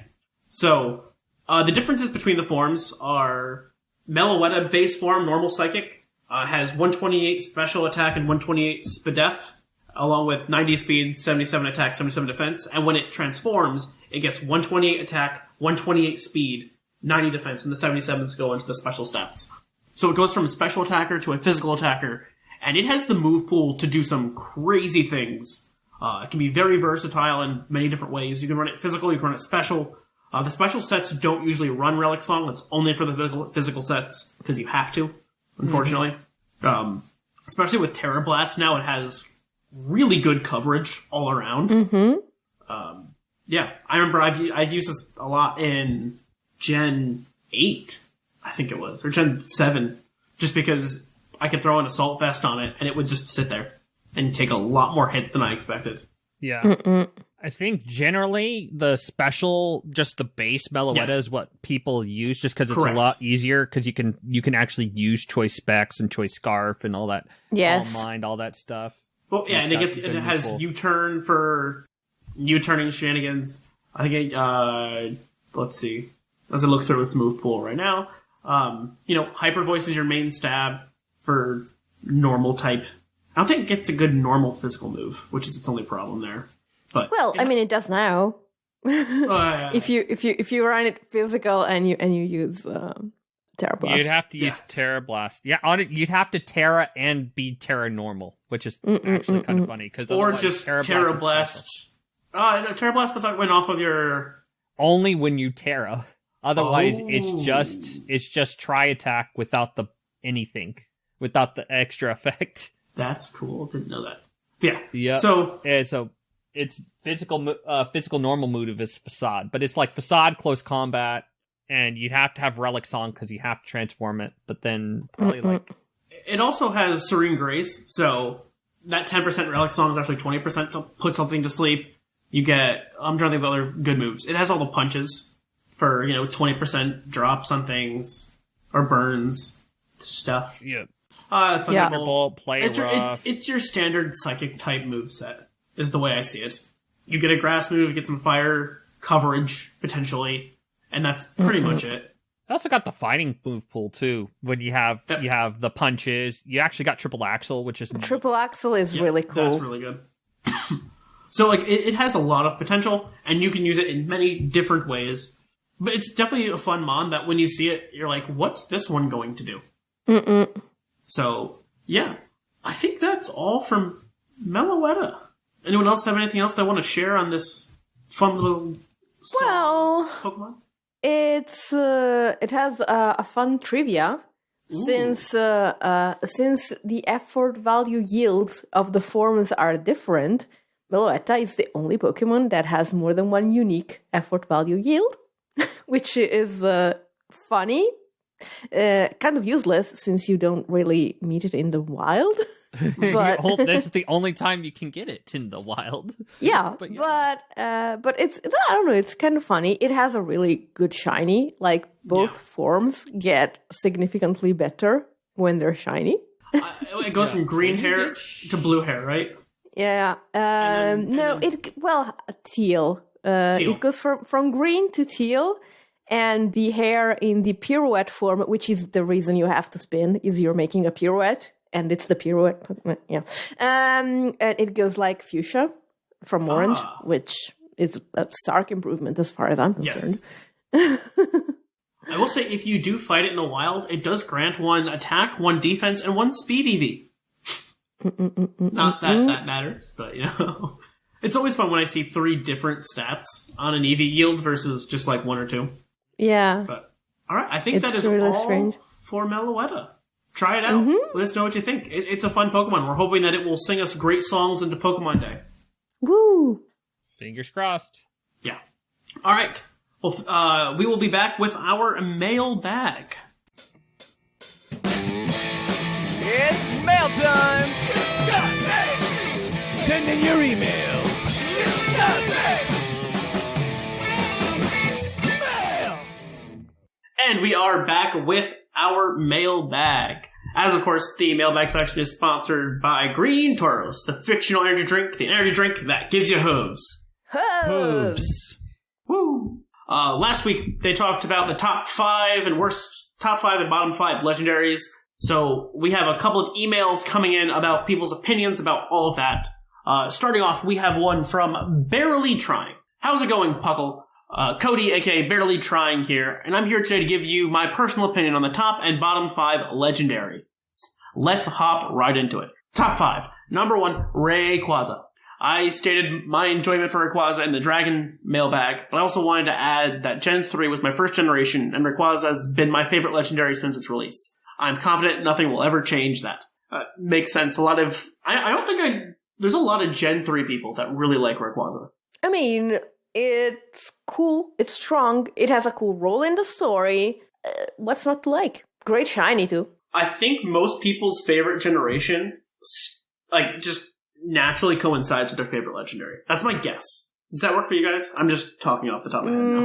So, the differences between the forms are Meloetta base form, normal psychic, has 128 special attack and 128 SPDEF, along with 90 speed, 77 attack, 77 defense. And when it transforms, it gets 128 attack, 128 speed, 90 defense, and the 77s go into the special stats. So it goes from special attacker to a physical attacker, and it has the move pool to do some crazy things. It can be very versatile in many different ways. You can run it physical, you can run it special. The special sets don't usually run Relic Song. It's only for the physical sets, because you have to, unfortunately. Especially with Terra Blast now, it has really good coverage all around. Yeah, I remember I've used this a lot in Gen 8, I think it was, or Gen 7, just because I could throw an Assault Vest on it and it would just sit there and take a lot more hits than I expected. Yeah. I think generally the special, just the base Meloetta is what people use, just because it's a lot easier, because you can actually use Choice Specs and Choice Scarf and all that. Yes. All Mind, all that stuff. Well, yeah, and it has U-Turn for U-turning shenanigans. I think let's see. As I look through its move pool right now, Hyper Voice is your main stab for normal type. I don't think it gets a good normal physical move, which is its only problem there. But I mean, it does now. If you run it physical and you use Terra Blast. You'd have to use Terra Blast. Yeah, on it, you'd have to Terra and be Terra normal, which is actually kind of funny. Or just Terra Blast. Terra Blast, I thought, went off of your... Only when you Terra. Otherwise, it's just try attack without the anything, without the extra effect. That's cool. Didn't know that. Yeah. Yeah. So it's physical normal move is Facade, but it's like Facade close combat, and you'd have to have Relics on because you have to transform it. But then probably like it also has Serene Grace, so that 10% Relic Song is actually 20% to put something to sleep. You get I'm trying to think of other good moves. It has all the punches for 20% drops on things or burns stuff. Yeah. Thunderbolt, play rough. It's your standard psychic type move set, is the way I see it. You get a grass move, you get some fire coverage, potentially, and that's pretty much it. I also got the fighting move pool, too, when you have the punches. You actually got Triple Axle, which is... Triple Axle is really cool. That's really good. So, it has a lot of potential, and you can use it in many different ways. But it's definitely a fun mon that when you see it, you're like, what's this one going to do? So, yeah. I think that's all from Meloetta. Anyone else have anything else they want to share on this fun little Pokemon? It has a fun trivia. Since the effort value yields of the forms are different, Meloetta is the only Pokemon that has more than one unique effort value yield, which is funny. Kind of useless since you don't really meet it in the wild. But this is the only time you can get it in the wild. Yeah, but it's I don't know. It's kind of funny. It has a really good shiny. Like both forms get significantly better when they're shiny. It goes from green hair to blue hair, right? Yeah. Teal. It goes from green to teal. And the hair in the pirouette form, which is the reason you have to spin, is you're making a pirouette, and it's the pirouette. Yeah. And it goes like fuchsia from orange, which is a stark improvement as far as I'm concerned. Yes. I will say, if you do fight it in the wild, it does grant 1 attack, 1 defense, and 1 speed EV. Not that matters, but it's always fun when I see 3 different stats on an EV yield versus just like 1 or 2. Yeah. But all right, I think that is really all strange. For Meloetta. Try it out. Let us know what you think. It's a fun Pokemon. We're hoping that it will sing us great songs into Pokemon Day. Woo! Fingers crossed. Yeah. All right. Well, we will be back with our mailbag. It's mail time! Send in your emails! Mail! And we are back with our mailbag. As, of course, the mailbag section is sponsored by Green Toros, the fictional energy drink, the energy drink that gives you hooves. Hooves! Woo! Last week, they talked about the top 5 and bottom 5 legendaries. So we have a couple of emails coming in about people's opinions about all of that. Starting off, we have one from Barely Trying. How's it going, Puckle? Cody, aka Barely Trying here, and I'm here today to give you my personal opinion on the top and bottom 5 legendaries. Let's hop right into it. Top 5. Number 1, Rayquaza. I stated my enjoyment for Rayquaza in the Dragon mailbag, but I also wanted to add that Gen 3 was my first generation, and Rayquaza has been my favorite legendary since its release. I'm confident nothing will ever change that. Makes sense. There's a lot of Gen 3 people that really like Rayquaza. I mean, it's cool. It's strong. It has a cool role in the story. What's not to like? Great shiny, too. I think most people's favorite generation, just naturally coincides with their favorite legendary. That's my guess. Does that work for you guys? I'm just talking off the top of my head now.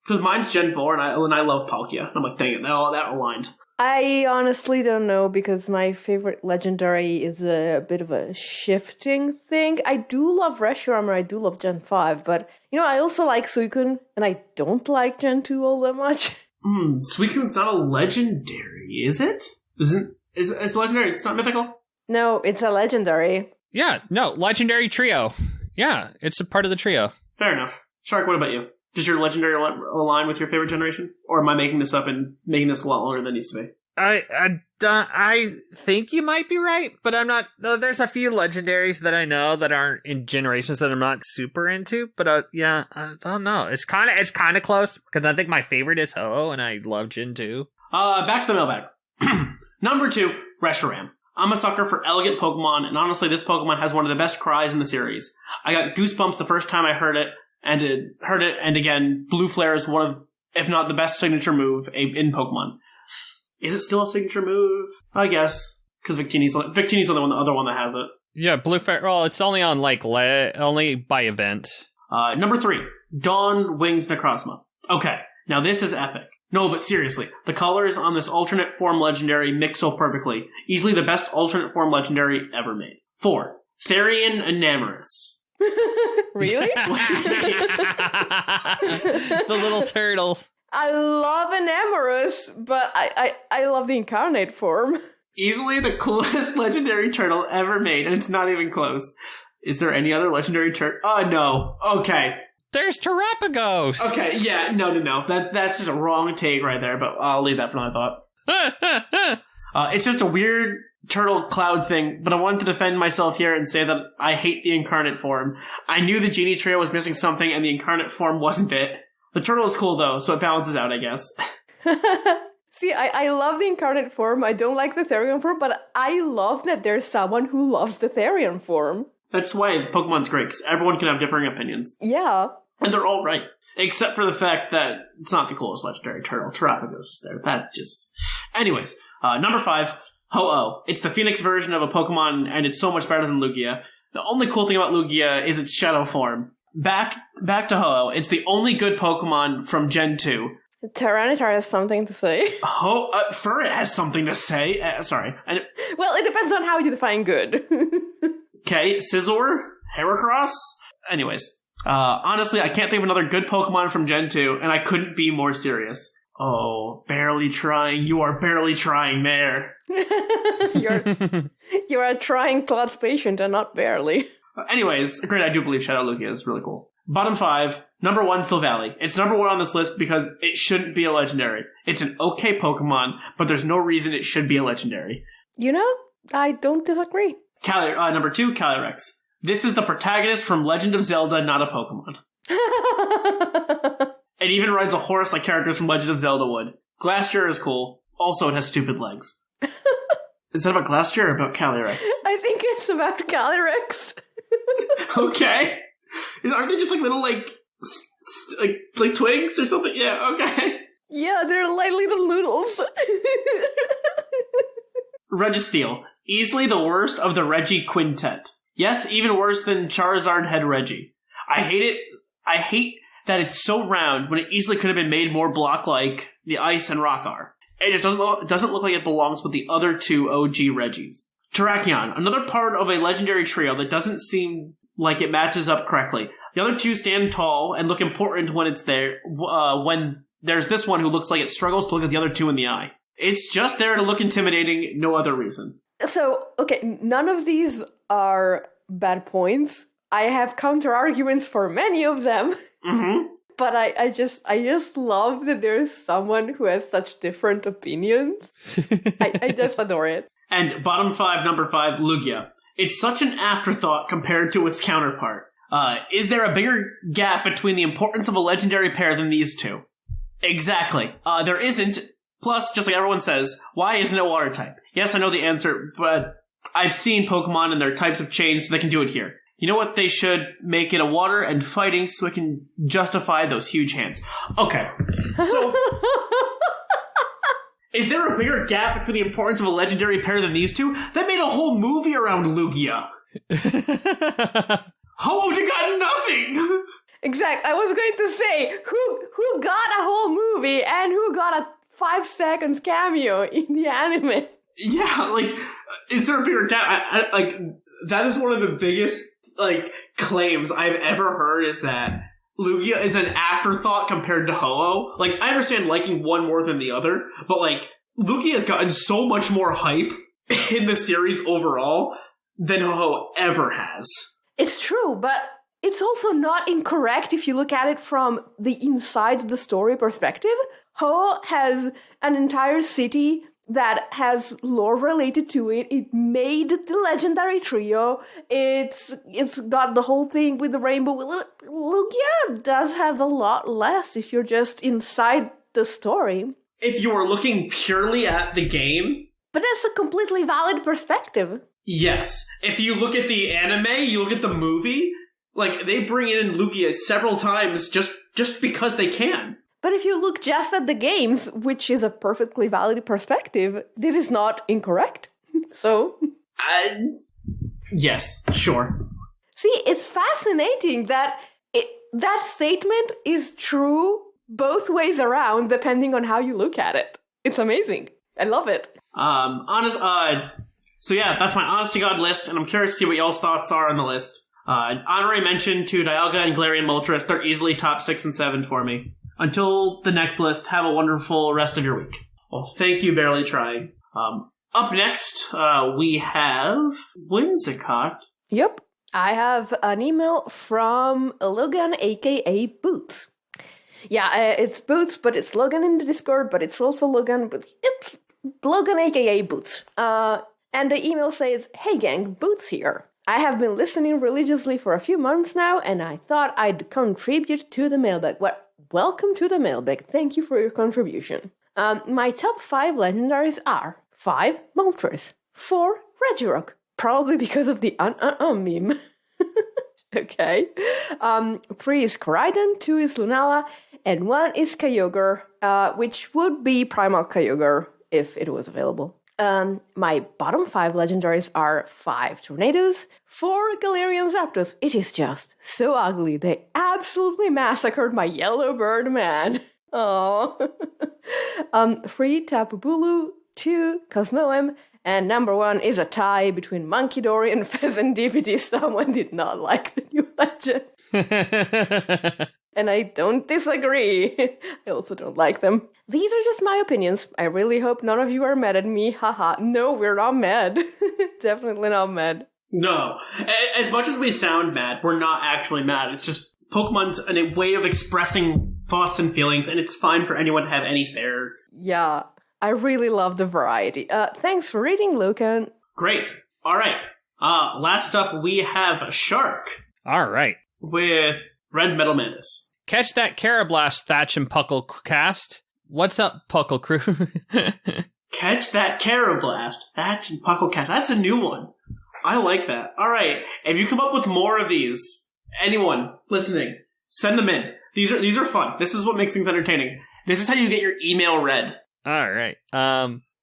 Because mine's Gen 4, and I love Palkia. I'm like, dang it, that aligned. I honestly don't know, because my favorite legendary is a bit of a shifting thing. I do love Reshiram, I do love Gen 5, but, I also like Suicune, and I don't like Gen 2 all that much. Suicune's not a legendary, is it? Is legendary? It's not mythical? No, it's a legendary. Yeah, no, legendary trio. Yeah, it's a part of the trio. Fair enough. Shark, what about you? Does your legendary align with your favorite generation? Or am I making this up and making this a lot longer than it needs to be? I think you might be right, but I'm not. There's a few legendaries that I know that aren't in generations that I'm not super into. But yeah, I don't know. It's kind of close because I think my favorite is Ho-Oh, and I love Gen 2. Back to the mailbag. Number 2, Reshiram. I'm a sucker for elegant Pokemon, and honestly, this Pokemon has one of the best cries in the series. I got goosebumps the first time I heard it, and again, Blue Flare is one of, if not the best signature move in Pokemon. Is it still a signature move? I guess. Because Victini's the other one that has it. Yeah, Blue Flare. Well, it's only on, only by event. Number 3, Dawn Wings Necrozma. Okay, now this is epic. No, but seriously, the colors on this alternate form legendary mix so perfectly. Easily the best alternate form legendary ever made. 4, Therian Enamorous. Really? The little turtle. I love Enamorous, but I love the incarnate form. Easily the coolest legendary turtle ever made, and it's not even close. Is there any other legendary turtle? Oh, no. Okay. There's Terrapagos! Okay, yeah, no. That's just a wrong take right there, but I'll leave that for another thought. It's just a weird turtle cloud thing, but I wanted to defend myself here and say that I hate the incarnate form. I knew the Genie Trio was missing something, and the incarnate form wasn't it. The turtle is cool, though, so it balances out, I guess. See, I love the incarnate form. I don't like the Therian form, but I love that there's someone who loves the Therian form. That's why Pokemon's great, because everyone can have differing opinions. Yeah. And they're all right. Except for the fact that it's not the coolest legendary turtle. Terrapagos is there. That's just... Anyways, number 5, Ho-Oh. It's the Phoenix version of a Pokemon, and it's so much better than Lugia. The only cool thing about Lugia is its shadow form. Back to Ho-Oh. It's the only good Pokemon from Gen 2. Tyranitar has something to say. Furret has something to say. Sorry. Well, it depends on how you define good. Okay, Scizor, Heracross. Anyways, honestly, I can't think of another good Pokemon from Gen 2, and I couldn't be more serious. Oh, barely trying. You are barely trying there. You're a trying Clod's patient and not barely. Anyways, great, I do believe Shadow Lugia is really cool. Bottom 5, number 1, Silvally. It's number 1 on this list because it shouldn't be a legendary. It's an okay Pokemon, but there's no reason it should be a legendary. You know, I don't disagree. Number 2, Calyrex. This is the protagonist from Legend of Zelda, not a Pokemon. It even rides a horse like characters from Legend of Zelda would. Glastrier is cool. Also, it has stupid legs. Is that about Glastrier or about Calyrex? I think it's about Calyrex. Okay. Aren't they just like little like twigs or something? Yeah, okay. Yeah, they're like little noodles. Registeel. Easily the worst of the Reggie quintet. Yes, even worse than Charizard Head Reggie. I hate it. I hate that it's so round when it easily could have been made more block-like the Ice and Rock are. It just doesn't look like it belongs with the other 2 OG Reggies. Terrakion, another part of a legendary trio that doesn't seem like it matches up correctly. The other 2 stand tall and look important when it's there, when there's this one who looks like it struggles to look at the other 2 in the eye. It's just there to look intimidating, no other reason. So, okay, none of these are bad points. I have counter-arguments for many of them. Mm-hmm. But I just love that there's someone who has such different opinions. I just adore it. And bottom 5, number 5, Lugia. It's such an afterthought compared to its counterpart. Is there a bigger gap between the importance of a legendary pair than these 2? Exactly. There isn't. Plus, just like everyone says, why isn't it water type? Yes, I know the answer, but I've seen Pokemon and their types have changed, so they can do it here. You know what? They should make it a water and fighting so it can justify those huge hands. Okay. So, is there a bigger gap between the importance of a legendary pair than these 2? They made a whole movie around Lugia. Ho-Oh got nothing! Exactly. I was going to say, who got a whole movie and who got a 5 seconds cameo in the anime? Yeah, like, is there a bigger gap? That is one of the biggest, claims I've ever heard is that Lugia is an afterthought compared to Ho-Oh. I understand liking one more than the other, but, Lugia has gotten so much more hype in the series overall than Ho-Oh ever has. It's true, but it's also not incorrect if you look at it from the inside the story perspective. Ho has an entire city that has lore related to it. It made the legendary trio. It's got the whole thing with the rainbow. Lugia does have a lot less if you're just inside the story. If you were looking purely at the game... But that's a completely valid perspective. Yes. If you look at the anime, you look at the movie, like, they bring in Lugia several times just because they can. But if you look just at the games, which is a perfectly valid perspective, this is not incorrect. So... yes, sure. See, it's fascinating that that statement is true both ways around, depending on how you look at it. It's amazing. I love it. So yeah, that's my honest to God list, and I'm curious to see what y'all's thoughts are on the list. Honorary mention to Dialga and Galarian Moltres. They're easily top 6 and 7 for me. Until the next list, have a wonderful rest of your week. Well, thank you, Barely Trying. Up next, we have Whimsicott. Yep. I have an email from Logan, aka Boots. Yeah, it's Boots, but it's Logan in the Discord, but it's also Logan, but it's Logan, aka Boots. And the email says, "Hey gang, Boots here. I have been listening religiously for a few months now, and I thought I'd contribute to the mailbag." Well, welcome to the mailbag. Thank you for your contribution. My top 5 legendaries are 5 Moltres, 4 Regirock, probably because of the meme. Okay. 3 is Koraidon, 2 is Lunala, and 1 is Kyogre, which would be Primal Kyogre if it was available. My bottom 5 legendaries are 5 Tornadoes, 4 Galarian Zapdos. It is just so ugly. They absolutely massacred my yellow bird man. Oh. 3 Tapu Bulu, 2 Cosmoem, and number 1 is a tie between Monkey Dory and Pheasant DPT. Someone did not like the new legend. And I don't disagree. I also don't like them. These are just my opinions. I really hope none of you are mad at me. Haha. No, we're not mad. Definitely not mad. No. As much as we sound mad, we're not actually mad. It's just Pokemon's a way of expressing thoughts and feelings, and it's fine for anyone to have any fair. Yeah, I really love the variety. Thanks for reading, Lucan. Great. All right. Last up, we have Shark. All right. With Red Metal Mantis. Catch that Carablast, Thatch and PuclPodcast. What's up, Puckle Crew? Catch that Carablast, Thatch and PuclPodcast. That's a new one. I like that. All right. If you come up with more of these, anyone listening, send them in. These are fun. This is what makes things entertaining. This is how you get your email read. All right.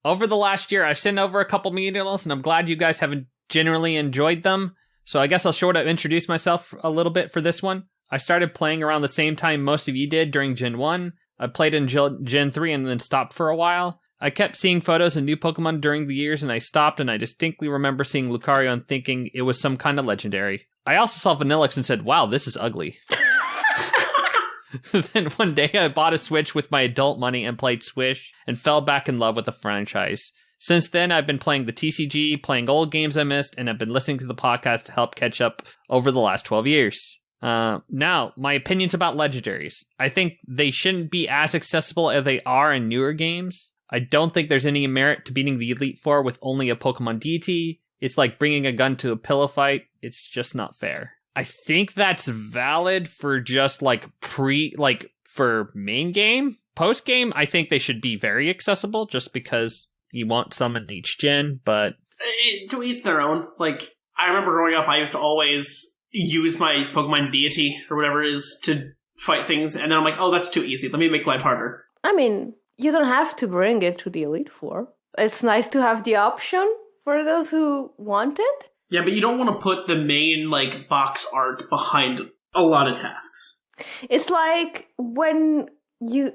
Over the last year, I've sent over a couple emails, and I'm glad you guys have generally enjoyed them. So I guess I'll sort of introduce myself a little bit for this one. I started playing around the same time most of you did during Gen 1. I played in Gen 3 and then stopped for a while. I kept seeing photos of new Pokemon during the years, and I stopped, and I distinctly remember seeing Lucario and thinking it was some kind of legendary. I also saw Vanillix and said, wow, this is ugly. Then one day I bought a Switch with my adult money and played Swish and fell back in love with the franchise. Since then, I've been playing the TCG, playing old games I missed, and I've been listening to the podcast to help catch up over the last 12 years. Now, my opinions about legendaries. I think they shouldn't be as accessible as they are in newer games. I don't think there's any merit to beating the Elite Four with only a Pokemon deity. It's like bringing a gun to a pillow fight. It's just not fair. I think that's valid for just for main game. Post game, I think they should be very accessible just because you want some in each gen, but to each their own. Like, I remember growing up, I used to always use my Pokemon deity or whatever it is to fight things, and then I'm like, oh, that's too easy. Let me make life harder. I mean, you don't have to bring it to the Elite Four. It's nice to have the option for those who want it. Yeah, but you don't want to put the main, box art behind a lot of tasks. It's like when you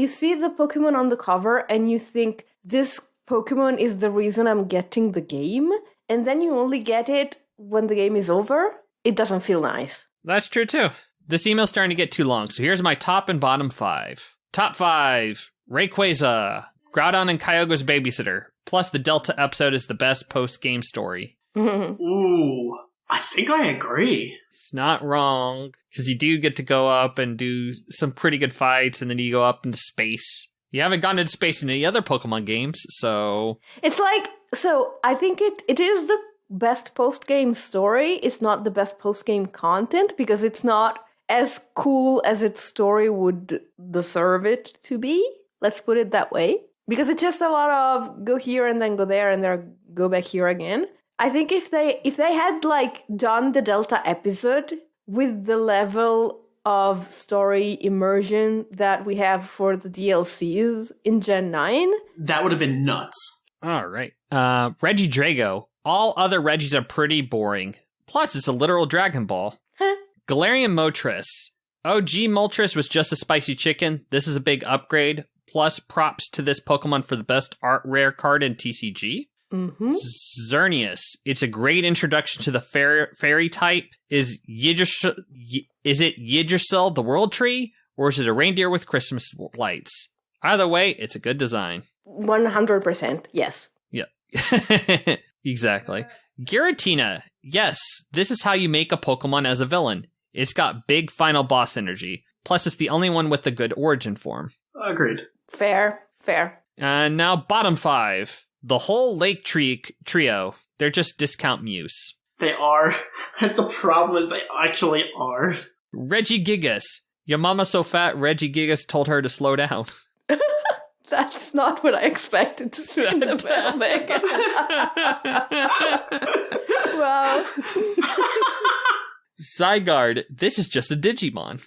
see the Pokemon on the cover and you think, this Pokemon is the reason I'm getting the game, and then you only get it when the game is over. It doesn't feel nice. That's true, too. This email's starting to get too long, so here's my top and bottom 5. Top 5, Rayquaza, Groudon and Kyogre's babysitter. Plus, the Delta episode is the best post-game story. Ooh. I think I agree. It's not wrong, because you do get to go up and do some pretty good fights, and then you go up into space. You haven't gone into space in any other Pokemon games, so... It's like, so I think it is the best post-game story. It's not the best post-game content, because it's not as cool as its story would deserve it to be. Let's put it that way. Because it's just a lot of go here and then go there and then go back here again. I think if they had like done the Delta episode with the level of story immersion that we have for the DLCs in Gen 9, that would have been nuts. All right. Reggie Drago. All other Reggies are pretty boring. Plus, it's a literal Dragon Ball. Huh. Galarian Moltres. OG Moltres was just a spicy chicken. This is a big upgrade. Plus, props to this Pokemon for the best art rare card in TCG. Mm-hmm. Xerneas. It's a great introduction to the fairy type. Is it Yggdrasil the world tree? Or is it a reindeer with Christmas lights? Either way, it's a good design. 100%, yes. Yeah. Exactly. Giratina. Yes, this is how you make a Pokemon as a villain. It's got big final boss energy. Plus, it's the only one with a good origin form. Agreed. Fair. And now, bottom 5. The whole Lake Trio. They're just discount Mews. They are. The problem is they actually are. Regigigas. Your mama's so fat, Regigigas told her to slow down. That's not what I expected to see in the mailbag. Wow. Zygarde. This is just a Digimon.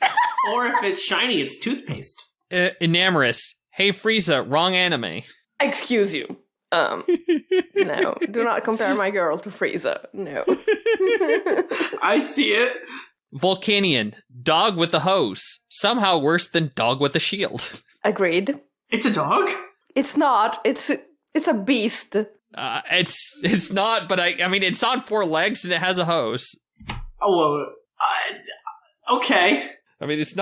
Or if it's shiny, it's toothpaste. Enamorous. Hey, Frieza, wrong anime. Excuse you. No, do not compare my girl to Frieza. No. I see it. Volcanion. Dog with a hose. Somehow worse than dog with a shield. Agreed. It's a dog? It's not. It's a beast. It's not, but I mean, it's on 4 legs and it has a hose. Oh, okay. I mean, that's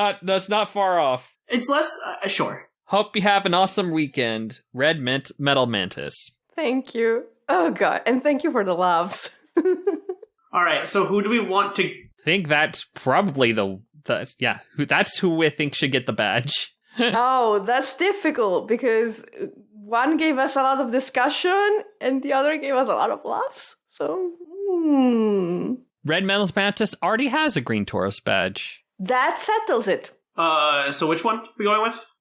not far off. It's less, sure. Hope you have an awesome weekend. Red Metal Mantis. Thank you. Oh, God. And thank you for the loves. All right, so who do we want to... I think that's probably that's who we think should get the badge. Oh, that's difficult because one gave us a lot of discussion and the other gave us a lot of laughs. So, Red Metal Mantis already has a Green Tauros badge. That settles it. So which one are we going with?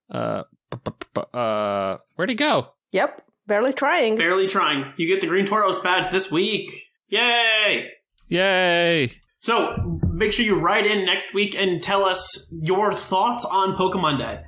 Where'd he go? Yep, barely trying. Barely trying. You get the Green Tauros badge this week. Yay! Yay! So, make sure you write in next week and tell us your thoughts on Pokemon Day.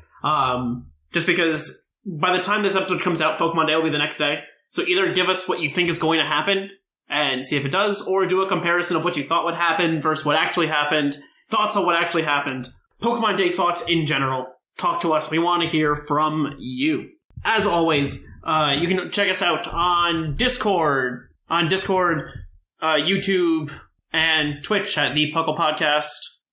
Just because by the time this episode comes out, Pokemon Day will be the next day. So either give us what you think is going to happen and see if it does, or do a comparison of what you thought would happen versus what actually happened. Thoughts on what actually happened. Pokemon Day thoughts in general. Talk to us. We want to hear from you. As always, you can check us out on Discord, YouTube, and Twitch at the PoGo.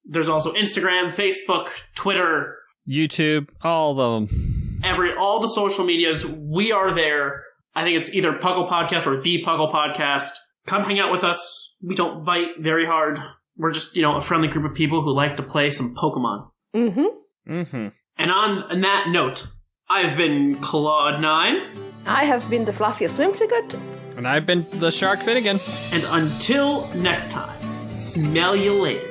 There's also Instagram, Facebook, Twitter, YouTube, all of them. All the social medias. We are there. I think it's either PoGo Podcast or the PoGo Podcast. Come hang out with us. We don't bite very hard. We're just, a friendly group of people who like to play some Pokemon. Mm-hmm. And on that note, I've been Clod9. I have been the Fluffiest Whimsicott. And I've been the Sharkfinnegan. And until next time, smell you later.